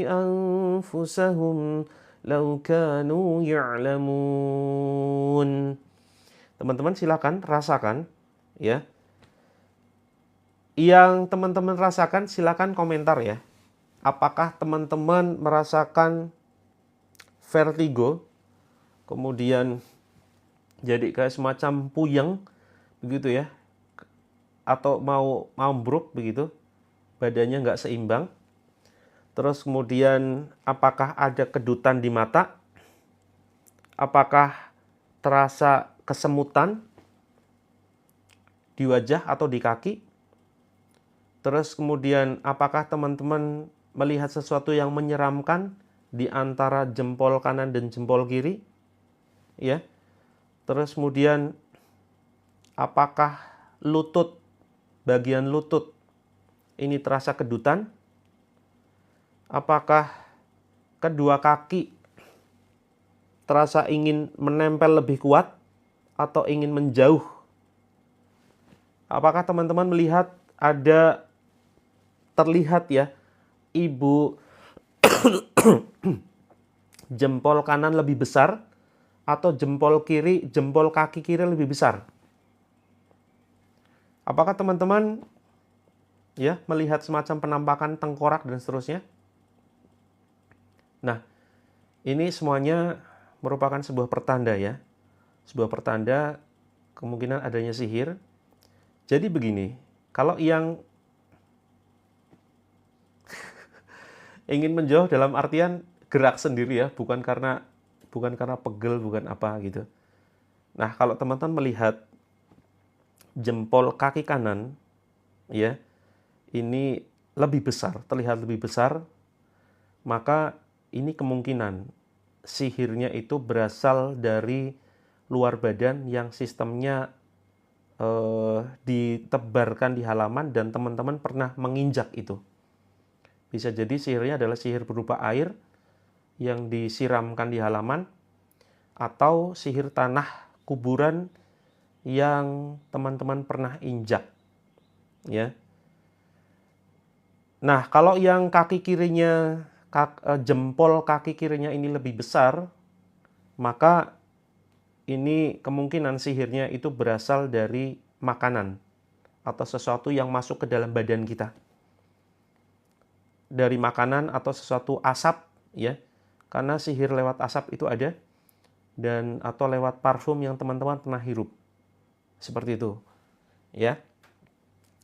Speaker 1: أنفسهم law kanu ya'lamun. Teman-teman silakan rasakan ya. Yang teman-teman rasakan silakan komentar ya. Apakah teman-teman merasakan vertigo, kemudian jadi kayak semacam puyeng begitu ya, atau mau ambruk begitu, badannya nggak seimbang. Terus kemudian apakah ada kedutan di mata? Apakah terasa kesemutan di wajah atau di kaki? Terus kemudian apakah teman-teman melihat sesuatu yang menyeramkan di antara jempol kanan dan jempol kiri? Ya. Terus kemudian apakah lutut, bagian lutut ini terasa kedutan? Apakah kedua kaki terasa ingin menempel lebih kuat atau ingin menjauh? Apakah teman-teman melihat ada terlihat ya, ibu jempol kanan lebih besar atau jempol kaki kiri lebih besar? Apakah teman-teman ya melihat semacam penampakan tengkorak dan seterusnya? Nah, ini semuanya merupakan sebuah pertanda ya. Sebuah pertanda kemungkinan adanya sihir. Jadi begini, kalau yang ingin menjauh dalam artian gerak sendiri ya, bukan karena pegel, bukan apa gitu. Nah, kalau teman-teman melihat jempol kaki kanan ya, ini lebih besar, terlihat lebih besar, maka ini kemungkinan sihirnya itu berasal dari luar badan yang sistemnya ditebarkan di halaman dan teman-teman pernah menginjak itu. Bisa jadi sihirnya adalah sihir berupa air yang disiramkan di halaman atau sihir tanah kuburan yang teman-teman pernah injak. Ya. Nah, kalau yang kaki kirinya, jempol kaki kirinya ini lebih besar, maka ini kemungkinan sihirnya itu berasal dari makanan atau sesuatu yang masuk ke dalam badan kita. Dari makanan atau sesuatu asap ya, karena sihir lewat asap itu ada, dan atau lewat parfum yang teman-teman pernah hirup seperti itu ya.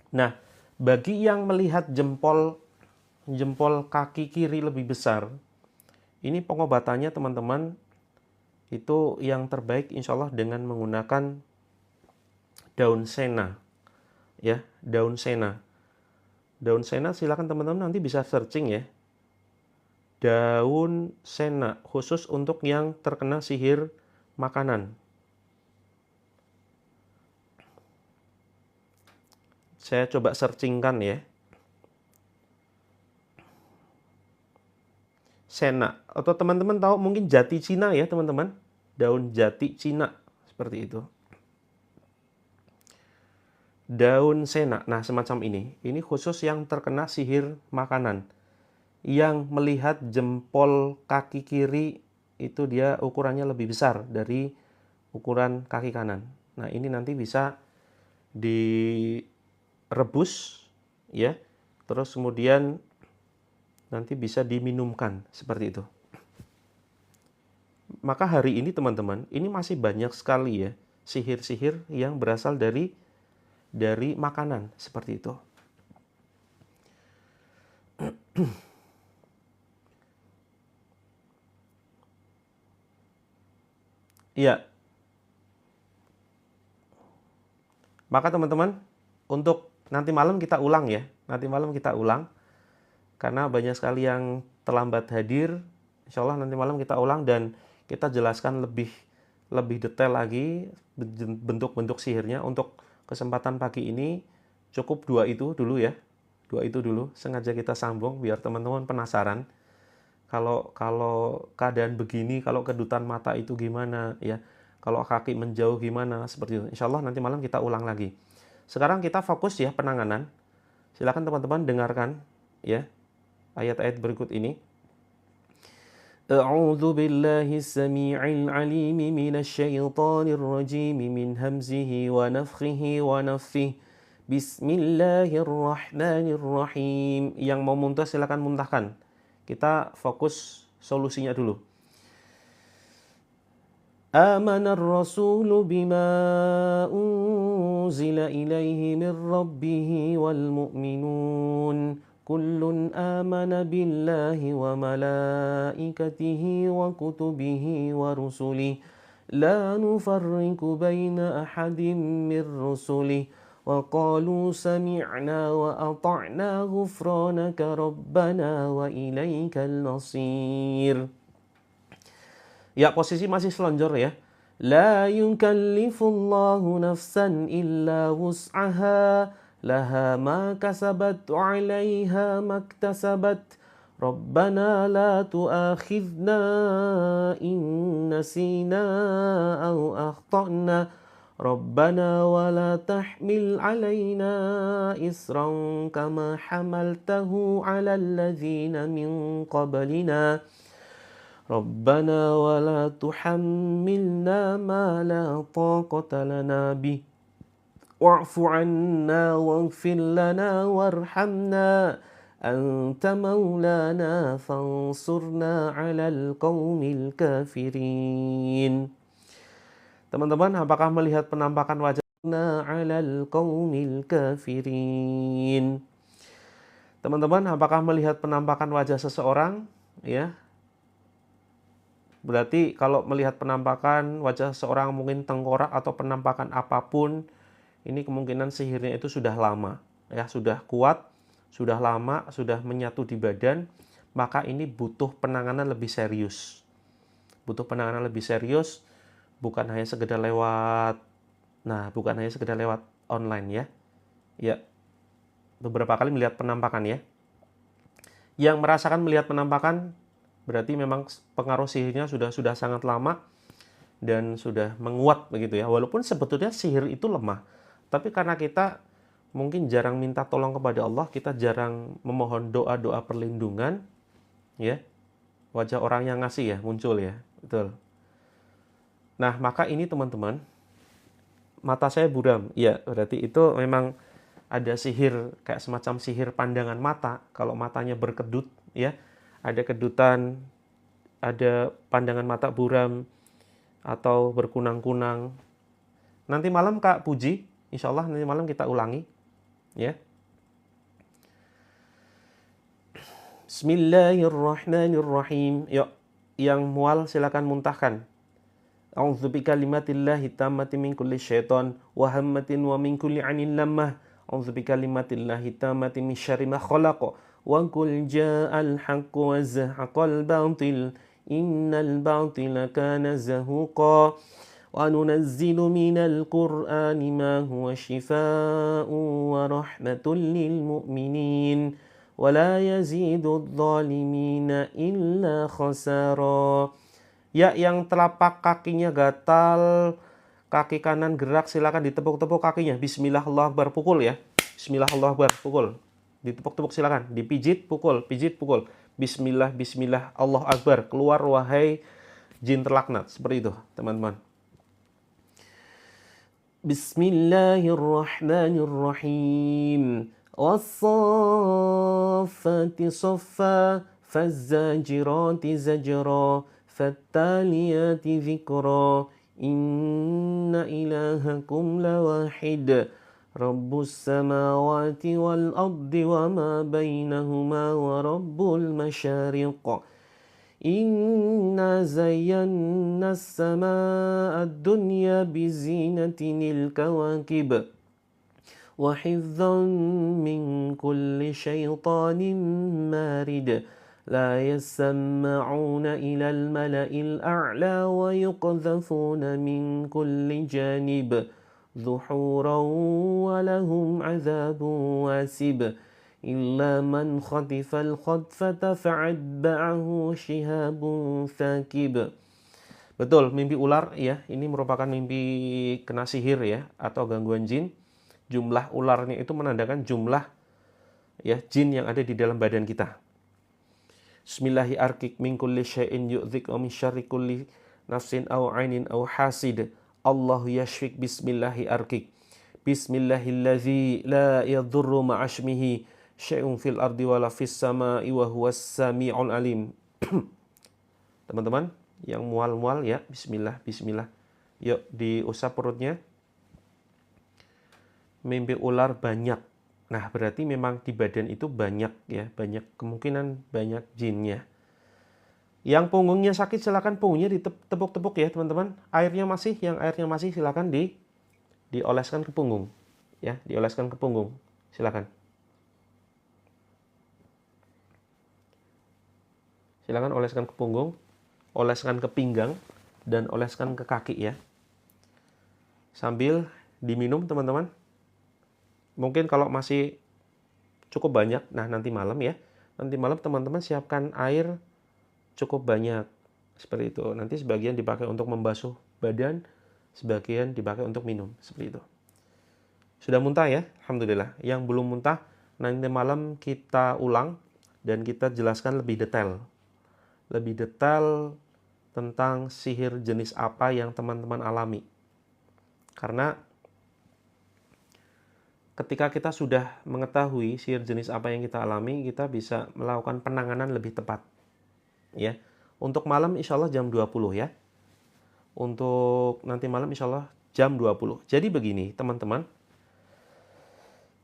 Speaker 1: Nah, bagi yang melihat jempol kaki kiri lebih besar, ini pengobatannya teman-teman itu yang terbaik insya Allah dengan menggunakan daun sena ya, daun sena. Daun sena silakan teman-teman nanti bisa searching ya. Daun sena khusus untuk yang terkena sihir makanan. Saya coba searchingkan ya. Sena atau teman-teman tahu mungkin jati Cina ya teman-teman. Daun jati Cina seperti itu. Daun sena. Nah, semacam ini. Ini khusus yang terkena sihir makanan. Yang melihat jempol kaki kiri itu dia ukurannya lebih besar dari ukuran kaki kanan. Nah, ini nanti bisa direbus ya. Terus kemudian nanti bisa diminumkan seperti itu. Maka hari ini teman-teman, ini masih banyak sekali ya sihir-sihir yang berasal dari makanan seperti itu. Iya. Maka teman-teman, untuk nanti malam kita ulang ya. Nanti malam kita ulang. Karena banyak sekali yang terlambat hadir. Insya Allah nanti malam kita ulang dan kita jelaskan lebih detail lagi bentuk-bentuk sihirnya. Untuk kesempatan pagi ini cukup 2 itu dulu ya. 2 itu dulu. Sengaja kita sambung biar teman-teman penasaran. Kalau keadaan begini, kalau kedutan mata itu gimana ya. Kalau kaki menjauh gimana, seperti itu. Insya Allah nanti malam kita ulang lagi. Sekarang kita fokus ya penanganan. Silakan teman-teman dengarkan ya ayat-ayat berikut ini. أعوذ بالله السميع العليم من الشيطان الرجيم من همزه ونفخه ونفثه Bismillahirrahmanirrahim. Yang mau muntah silakan muntahkan. Kita fokus solusinya dulu. Amanar rasulu bima unzila ilaihi min rabbih wal mu'minun kullun amana billahi wa malaikatihi wa kutubihi wa rusulihi la nufarriqu baina ahadin min rusulihi wa qalu sami'na wa ata'na ghufranaka rabbana wa ilaikal nasir. Ya, posisi masih selonjor ya. La yukallifullahu nafsan illa wus'aha laha ma kasabat wa 'alaiha maktasabat. Rabbana la tu'akhidna in nasina aw akhtana. Rabbana wa la tahmil 'alaina isran kama hamaltahu 'alal ladzina min qablina. Rabbana wa la tuhammilna ma la taqata lana bih wa'fu 'anna waghfir lana warhamna anta maulana fansurna 'alal qaumil kafirin. Teman-teman, apakah melihat penampakan wajahna 'alal qaumil kafirin? Teman-teman, apakah melihat penampakan wajah seseorang ya? Berarti kalau melihat penampakan wajah seorang mungkin tengkorak atau penampakan apapun, ini kemungkinan sihirnya itu sudah lama, ya sudah kuat, sudah lama, sudah menyatu di badan, maka ini butuh penanganan lebih serius. Butuh penanganan lebih serius, bukan hanya sekedar lewat, bukan hanya sekedar lewat online ya. Ya, beberapa kali melihat penampakan ya. Yang merasakan melihat penampakan berarti memang pengaruh sihirnya sudah sangat lama dan sudah menguat begitu ya. Walaupun sebetulnya sihir itu lemah, tapi karena kita mungkin jarang minta tolong kepada Allah, kita jarang memohon doa-doa perlindungan ya. Wajah orang yang ngasih ya muncul ya. Betul. Nah, maka ini teman-teman, mata saya buram. Ya, berarti itu memang ada sihir kayak semacam sihir pandangan mata. Kalau matanya berkedut ya, ada kedutan, ada pandangan mata buram, atau berkunang-kunang. Nanti malam Kak Puji, insya Allah nanti malam kita ulangi. Ya. Bismillahirrahmanirrahim. Yuk, yang mual silakan muntahkan. A'udzu bikalimatillahi tammati min kulli syaitan wa hammatin wa min kulli 'ainin lammah. A'udzu bikalimatillahi tammati min syarri ma khalaq. Wa qul ja'al haqqu wa zahaqal batil innal batila kana zahuqa wa nunazzilu minal qur'ani ma huwa shifaa'un wa rahmatun lil mu'minin wa la yazidudz zalimina illa khasara. Ya, yang telapak kakinya gatal, kaki kanan gerak, silakan ditepuk-tepuk kakinya. Bismillah, Allahu Akbar, pukul ya. Bismillah, Allahu Akbar, pukul. Ditepuk-tepuk silakan, dipijit, pukul, pijit, pukul. Bismillah, bismillah, Allahu Akbar. Keluar wahai jin terlaknat. Seperti itu, teman-teman. Bismillahirrahmanirrahim. Was-saffati saffa, faz-zajirati zajra, fattaliyati dzikra. Inna ilahakum lawahid. Rabbus samawati wal ardi wa ma bainahuma wa rabbul masyariq. Inna zayyana as-samaa'a ad-dunya bizinatinil kawakib wa hifdzan min kulli syaitanin marid. La yasma'una ilal mala'il a'la wa yuqdhafuna min kulli janib. ظهورا ولهم عذاب واسب إلا من خطف الخطفة فأتبعه شهاب ثاقب. Betul, mimpi ular ya, ini merupakan mimpi kena sihir ya atau gangguan jin. Jumlah ularnya itu menandakan jumlah ya jin yang ada di dalam badan kita. Bismillahi arkik min kulli syai'in yu'dzik wa min syarri kulli nafsin aw ainin aw hasid. Allahu yashfik bismillahi arkik. Bismillahilladzi la yadurru ma'asmihi syai'un fil ardi wala fis sama'i wa huwas sami'ul alim. Teman-teman yang mual-mual ya, bismillah, bismillah. Yuk diusap perutnya. Mimpi ular banyak. Nah, berarti memang di badan itu banyak ya, banyak kemungkinan banyak jinnya. Yang punggungnya sakit silakan punggungnya ditepuk-tepuk ya, teman-teman. Yang airnya masih silakan dioleskan ke punggung. Ya, dioleskan ke punggung. Silakan. Silakan oleskan ke punggung, oleskan ke pinggang dan oleskan ke kaki ya. Sambil diminum, teman-teman. Mungkin kalau masih cukup banyak, nah nanti malam ya. Nanti malam teman-teman siapkan air cukup banyak. Seperti itu. Nanti sebagian dipakai untuk membasuh badan, sebagian dipakai untuk minum. Seperti itu. Sudah muntah ya? Alhamdulillah. Yang belum muntah, nanti malam kita ulang dan kita jelaskan lebih detail. Lebih detail tentang sihir jenis apa yang teman-teman alami. Karena ketika kita sudah mengetahui sihir jenis apa yang kita alami, kita bisa melakukan penanganan lebih tepat. Ya. Untuk malam insya Allah jam 20 ya. Untuk nanti malam insya Allah jam 20. Jadi begini teman-teman.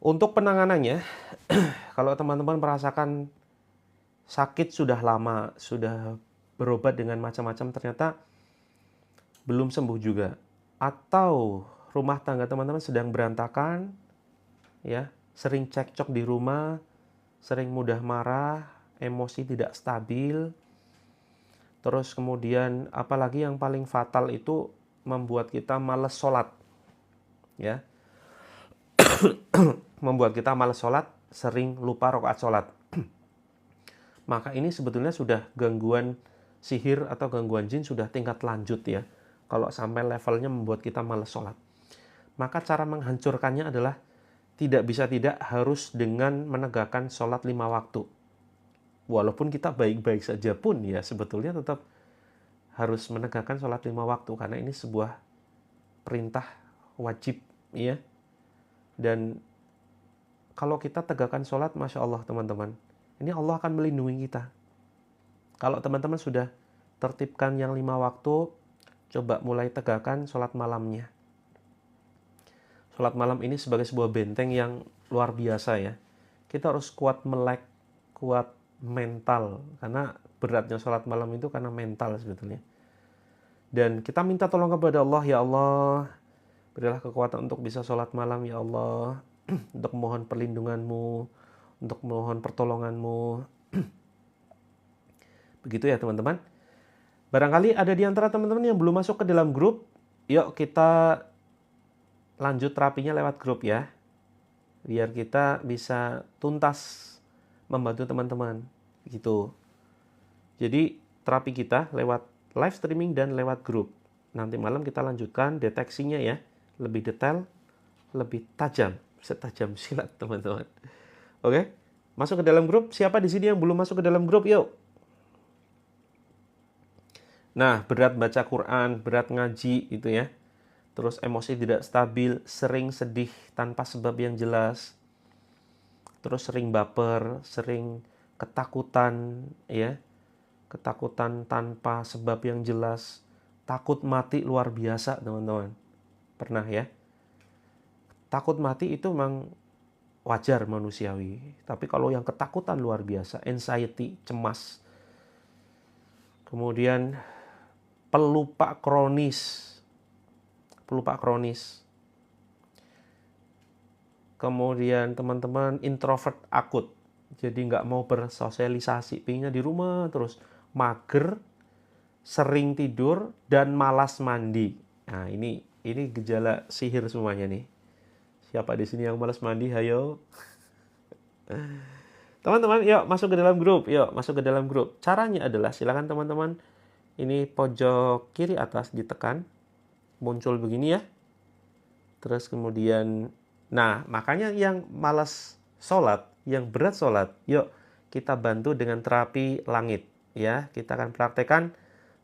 Speaker 1: Untuk penanganannya, kalau teman-teman merasakan sakit sudah lama, sudah berobat dengan macam-macam, ternyata belum sembuh juga. Atau rumah tangga teman-teman sedang berantakan, ya, sering cekcok di rumah, sering mudah marah, emosi tidak stabil. Terus kemudian apalagi yang paling fatal itu membuat kita malas sholat. Ya. Membuat kita malas sholat, sering lupa rakaat sholat. Maka ini sebetulnya sudah gangguan sihir atau gangguan jin sudah tingkat lanjut ya. Kalau sampai levelnya membuat kita malas sholat. Maka cara menghancurkannya adalah tidak harus dengan menegakkan sholat 5 waktu. Walaupun kita baik-baik saja pun ya sebetulnya tetap harus menegakkan sholat 5 waktu. Karena ini sebuah perintah wajib ya. Dan kalau kita tegakkan sholat, Masya Allah teman-teman, ini Allah akan melindungi kita. Kalau teman-teman sudah tertibkan yang 5 waktu, coba mulai tegakkan sholat malamnya. Sholat malam ini sebagai sebuah benteng yang luar biasa ya. Kita harus kuat melek, kuat mental. Karena beratnya sholat malam itu karena mental sebetulnya. Dan kita minta tolong kepada Allah, ya Allah, berilah kekuatan untuk bisa sholat malam, ya Allah. Untuk mohon perlindunganmu, untuk mohon pertolonganmu. Begitu ya teman-teman. Barangkali ada di antara teman-teman yang belum masuk ke dalam grup, yuk kita lanjut terapinya lewat grup ya. Biar kita bisa tuntas membantu teman-teman. Gitu. Jadi terapi kita lewat live streaming dan lewat grup. Nanti malam kita lanjutkan deteksinya ya. Lebih detail, lebih tajam. Setajam silat teman-teman. Oke? Masuk ke dalam grup. Siapa di sini yang belum masuk ke dalam grup? Yuk. Nah, berat baca Quran, berat ngaji itu ya. Terus emosi tidak stabil, sering sedih tanpa sebab yang jelas. Terus sering baper, sering ketakutan ya. Ketakutan tanpa sebab yang jelas. Takut mati luar biasa, teman-teman. Pernah ya? Takut mati itu memang wajar manusiawi. Tapi kalau yang ketakutan luar biasa, anxiety, cemas. Kemudian pelupa kronis. Kemudian teman-teman introvert akut. Jadi nggak mau bersosialisasi. Pinginnya di rumah terus. Mager, sering tidur, dan malas mandi. Nah ini gejala sihir semuanya nih. Siapa di sini yang malas mandi? Hayo. Teman-teman, yuk masuk ke dalam grup. Yuk masuk ke dalam grup. Caranya adalah silakan teman-teman. Ini pojok kiri atas ditekan. Muncul begini ya. Terus kemudian, nah makanya yang malas sholat, yang berat sholat, yuk kita bantu dengan terapi langit. Ya, kita akan praktekkan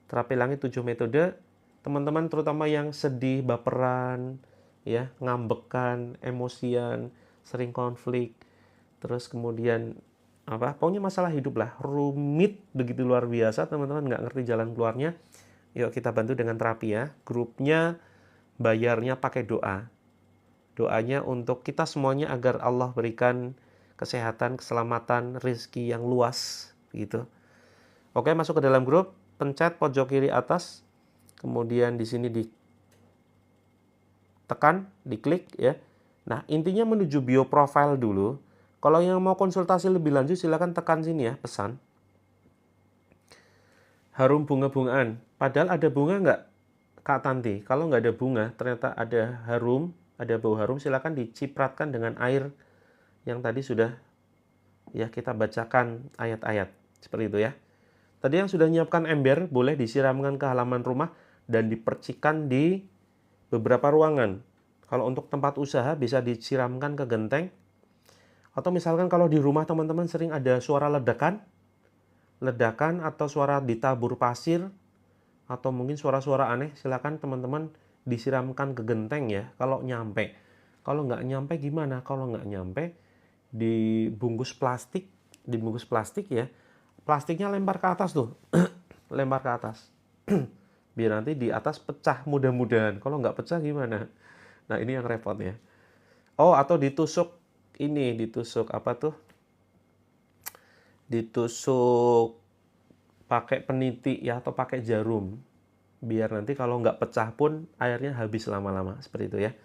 Speaker 1: terapi langit 7 metode. Teman-teman terutama yang sedih, baperan, ya, ngambekan, emosian, sering konflik, terus kemudian pokoknya masalah hidup lah, rumit begitu luar biasa, teman-teman nggak ngerti jalan keluarnya. Yuk kita bantu dengan terapi ya. Grupnya bayarnya pakai doa. Doanya untuk kita semuanya agar Allah berikan kesehatan, keselamatan, rezeki yang luas gitu. Oke, masuk ke dalam grup, pencet pojok kiri atas, kemudian di sini ditekan, diklik ya. Nah, intinya menuju bio profile dulu. Kalau yang mau konsultasi lebih lanjut silakan tekan sini ya, pesan. Harum bunga-bungaan. Padahal ada bunga nggak, Kak Tanti? Kalau nggak ada bunga, ternyata ada harum, ada bau harum, silakan dicipratkan dengan air yang tadi sudah ya kita bacakan ayat-ayat. Seperti itu ya. Tadi yang sudah nyiapkan ember, boleh disiramkan ke halaman rumah dan dipercikan di beberapa ruangan. Kalau untuk tempat usaha bisa disiramkan ke genteng. Atau misalkan kalau di rumah teman-teman sering ada suara ledakan atau suara ditabur pasir, atau mungkin suara-suara aneh, silakan teman-teman disiramkan ke genteng ya, kalau nyampe. Kalau nggak nyampe gimana? Kalau nggak nyampe, dibungkus plastik ya, plastiknya lempar ke atas tuh, lempar ke atas. Biar nanti di atas pecah mudah-mudahan. Kalau nggak pecah gimana? Nah ini yang repot ya. Oh, atau ditusuk ditusuk pakai peniti ya, atau pakai jarum. Biar nanti kalau nggak pecah pun airnya habis lama-lama. Seperti itu ya.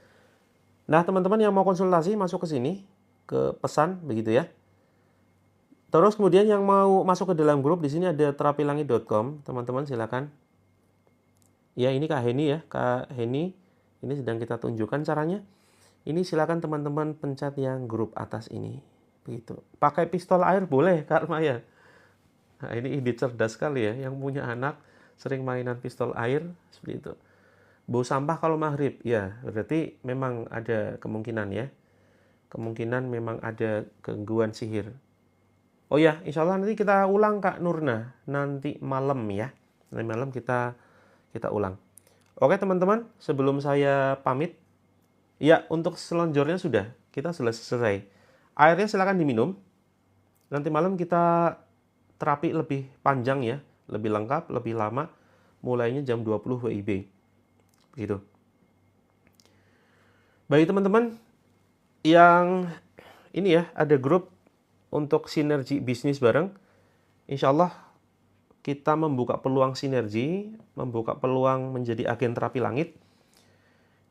Speaker 1: Nah teman-teman yang mau konsultasi masuk ke sini, ke pesan begitu ya. Terus kemudian yang mau masuk ke dalam grup, di sini ada terapilangit.com, teman-teman silakan. Ya ini Kak Heni ya, Kak Heni, ini sedang kita tunjukkan caranya. Ini silakan teman-teman pencet yang grup atas ini, begitu. Pakai pistol air boleh Kak Maya. Nah ini ide cerdas sekali ya, yang punya anak sering mainan pistol air seperti itu. Bau sampah kalau maghrib, ya berarti memang ada kemungkinan ya. Kemungkinan memang ada gangguan sihir. Oh ya, insya Allah nanti kita ulang Kak Nurna, nanti malam ya. Nanti malam kita ulang. Oke teman-teman, sebelum saya pamit, ya untuk selonjornya sudah, kita sudah selesai. Airnya silakan diminum. Nanti malam kita terapi lebih panjang ya, lebih lengkap, lebih lama. Mulainya jam 20 WIB. Begitu. Bagi teman-teman yang ini ya, ada grup untuk sinergi bisnis bareng, insya Allah kita membuka peluang sinergi, membuka peluang menjadi agen terapi langit.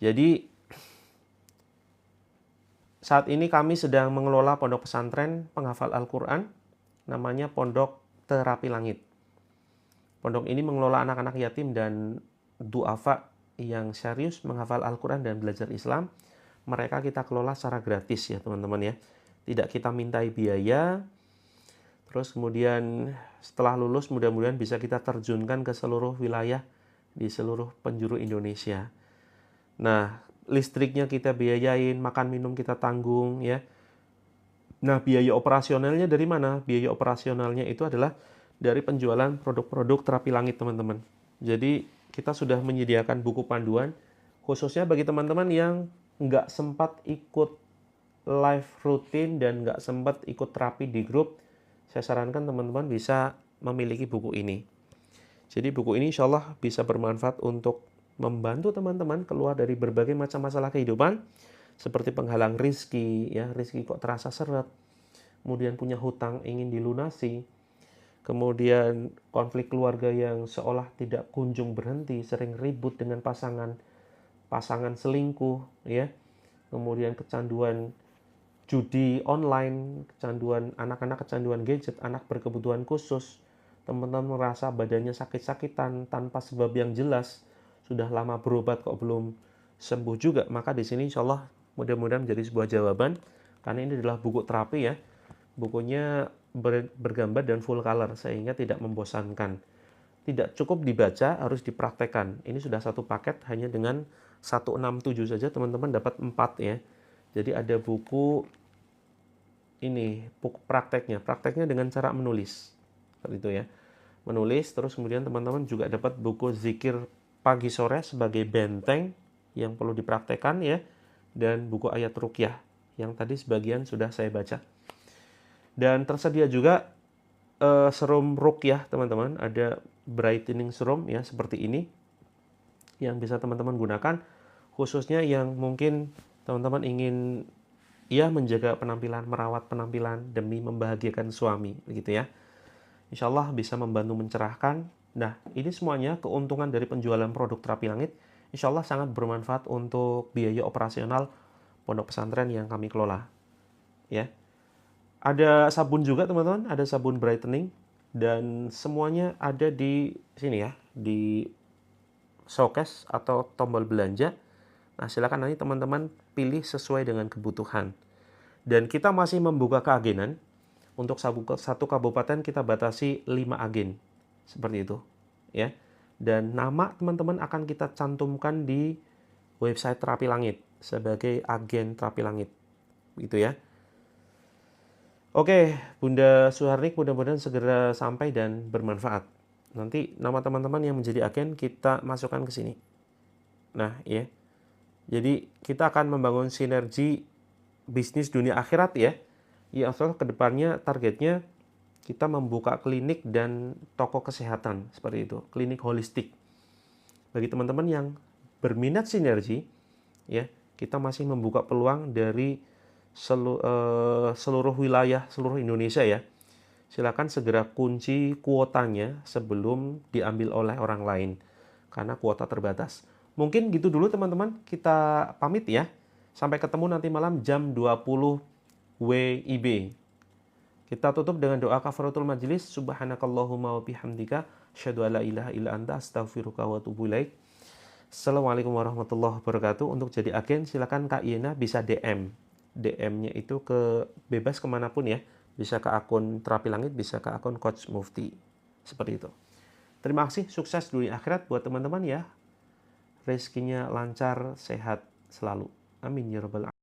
Speaker 1: Jadi saat ini kami sedang mengelola pondok pesantren penghafal Al-Quran, namanya Pondok Terapi Langit. Pondok ini mengelola anak-anak yatim dan duafa yang serius menghafal Al-Quran dan belajar Islam. Mereka kita kelola secara gratis ya teman-teman ya. Tidak kita mintai biaya. Terus kemudian setelah lulus mudah-mudahan bisa kita terjunkan ke seluruh wilayah di seluruh penjuru Indonesia. Nah, listriknya kita biayain, makan minum kita tanggung ya. Nah, biaya operasionalnya dari mana? Biaya operasionalnya itu adalah dari penjualan produk-produk terapi langit teman-teman. Jadi kita sudah menyediakan buku panduan khususnya bagi teman-teman yang nggak sempat ikut live rutin dan nggak sempat ikut terapi di grup. Saya sarankan teman-teman bisa memiliki buku ini. Jadi buku ini insya Allah bisa bermanfaat untuk membantu teman-teman keluar dari berbagai macam masalah kehidupan, seperti penghalang rizki, ya rizki kok terasa seret, kemudian punya hutang ingin dilunasi, kemudian konflik keluarga yang seolah tidak kunjung berhenti, sering ribut dengan pasangan selingkuh, ya, kemudian kecanduan judi online, kecanduan anak-anak, kecanduan gadget, anak berkebutuhan khusus, teman-teman merasa badannya sakit-sakitan tanpa sebab yang jelas, sudah lama berobat kok belum sembuh juga, maka di sini insya Allah mudah-mudahan menjadi sebuah jawaban, karena ini adalah buku terapi ya, bukunya bergambar dan full color sehingga tidak membosankan, tidak cukup dibaca, harus dipraktekkan. Ini sudah satu paket hanya dengan 167 saja teman-teman dapat 4 ya. Jadi ada buku ini prakteknya. Prakteknya dengan cara menulis. Seperti itu ya. Menulis, terus kemudian teman-teman juga dapat buku zikir pagi sore sebagai benteng yang perlu dipraktekkan ya. Dan buku ayat ruqyah yang tadi sebagian sudah saya baca. Dan tersedia juga serum ruqyah teman-teman. Ada brightening serum ya seperti ini yang bisa teman-teman gunakan, khususnya yang mungkin teman-teman ingin ya menjaga penampilan, merawat penampilan demi membahagiakan suami, begitu ya. Insya Allah bisa membantu mencerahkan. Nah, ini semuanya keuntungan dari penjualan produk terapi langit, insya Allah sangat bermanfaat untuk biaya operasional pondok pesantren yang kami kelola. Ya, ada sabun juga teman-teman, ada sabun brightening, dan semuanya ada di sini ya, di showcase atau tombol belanja. Nah, silakan nanti teman-teman pilih sesuai dengan kebutuhan. Dan kita masih membuka keagenan. Untuk satu kabupaten kita batasi 5 agen. Seperti itu, ya. Dan nama teman-teman akan kita cantumkan di website Terapi Langit sebagai agen Terapi Langit. Gitu ya. Oke, Bunda Suharnik, mudah-mudahan segera sampai dan bermanfaat. Nanti nama teman-teman yang menjadi agen kita masukkan ke sini. Nah, ya. Jadi kita akan membangun sinergi bisnis dunia akhirat ya. Ya, ke depannya targetnya kita membuka klinik dan toko kesehatan seperti itu, klinik holistik. Bagi teman-teman yang berminat sinergi, ya, kita masih membuka peluang dari seluruh wilayah, seluruh Indonesia ya. Silakan segera kunci kuotanya sebelum diambil oleh orang lain, karena kuota terbatas. Mungkin gitu dulu teman-teman, kita pamit ya. Sampai ketemu nanti malam jam 20 WIB. Kita tutup dengan doa kafaratul majlis. Subhanakallahumma wa bihamdika asyhadu an la ilaha illa anta astaghfiruka wa atubu ilaik. Assalamualaikum warahmatullahi wabarakatuh. Untuk jadi agen silakan Kak Yena bisa DM. DM-nya itu ke bebas kemanapun ya. Bisa ke akun Terapi Langit, bisa ke akun Coach Mufti. Seperti itu. Terima kasih, sukses dunia akhirat buat teman-teman ya. Rezekinya lancar, sehat selalu. Amin ya rabbal alamin.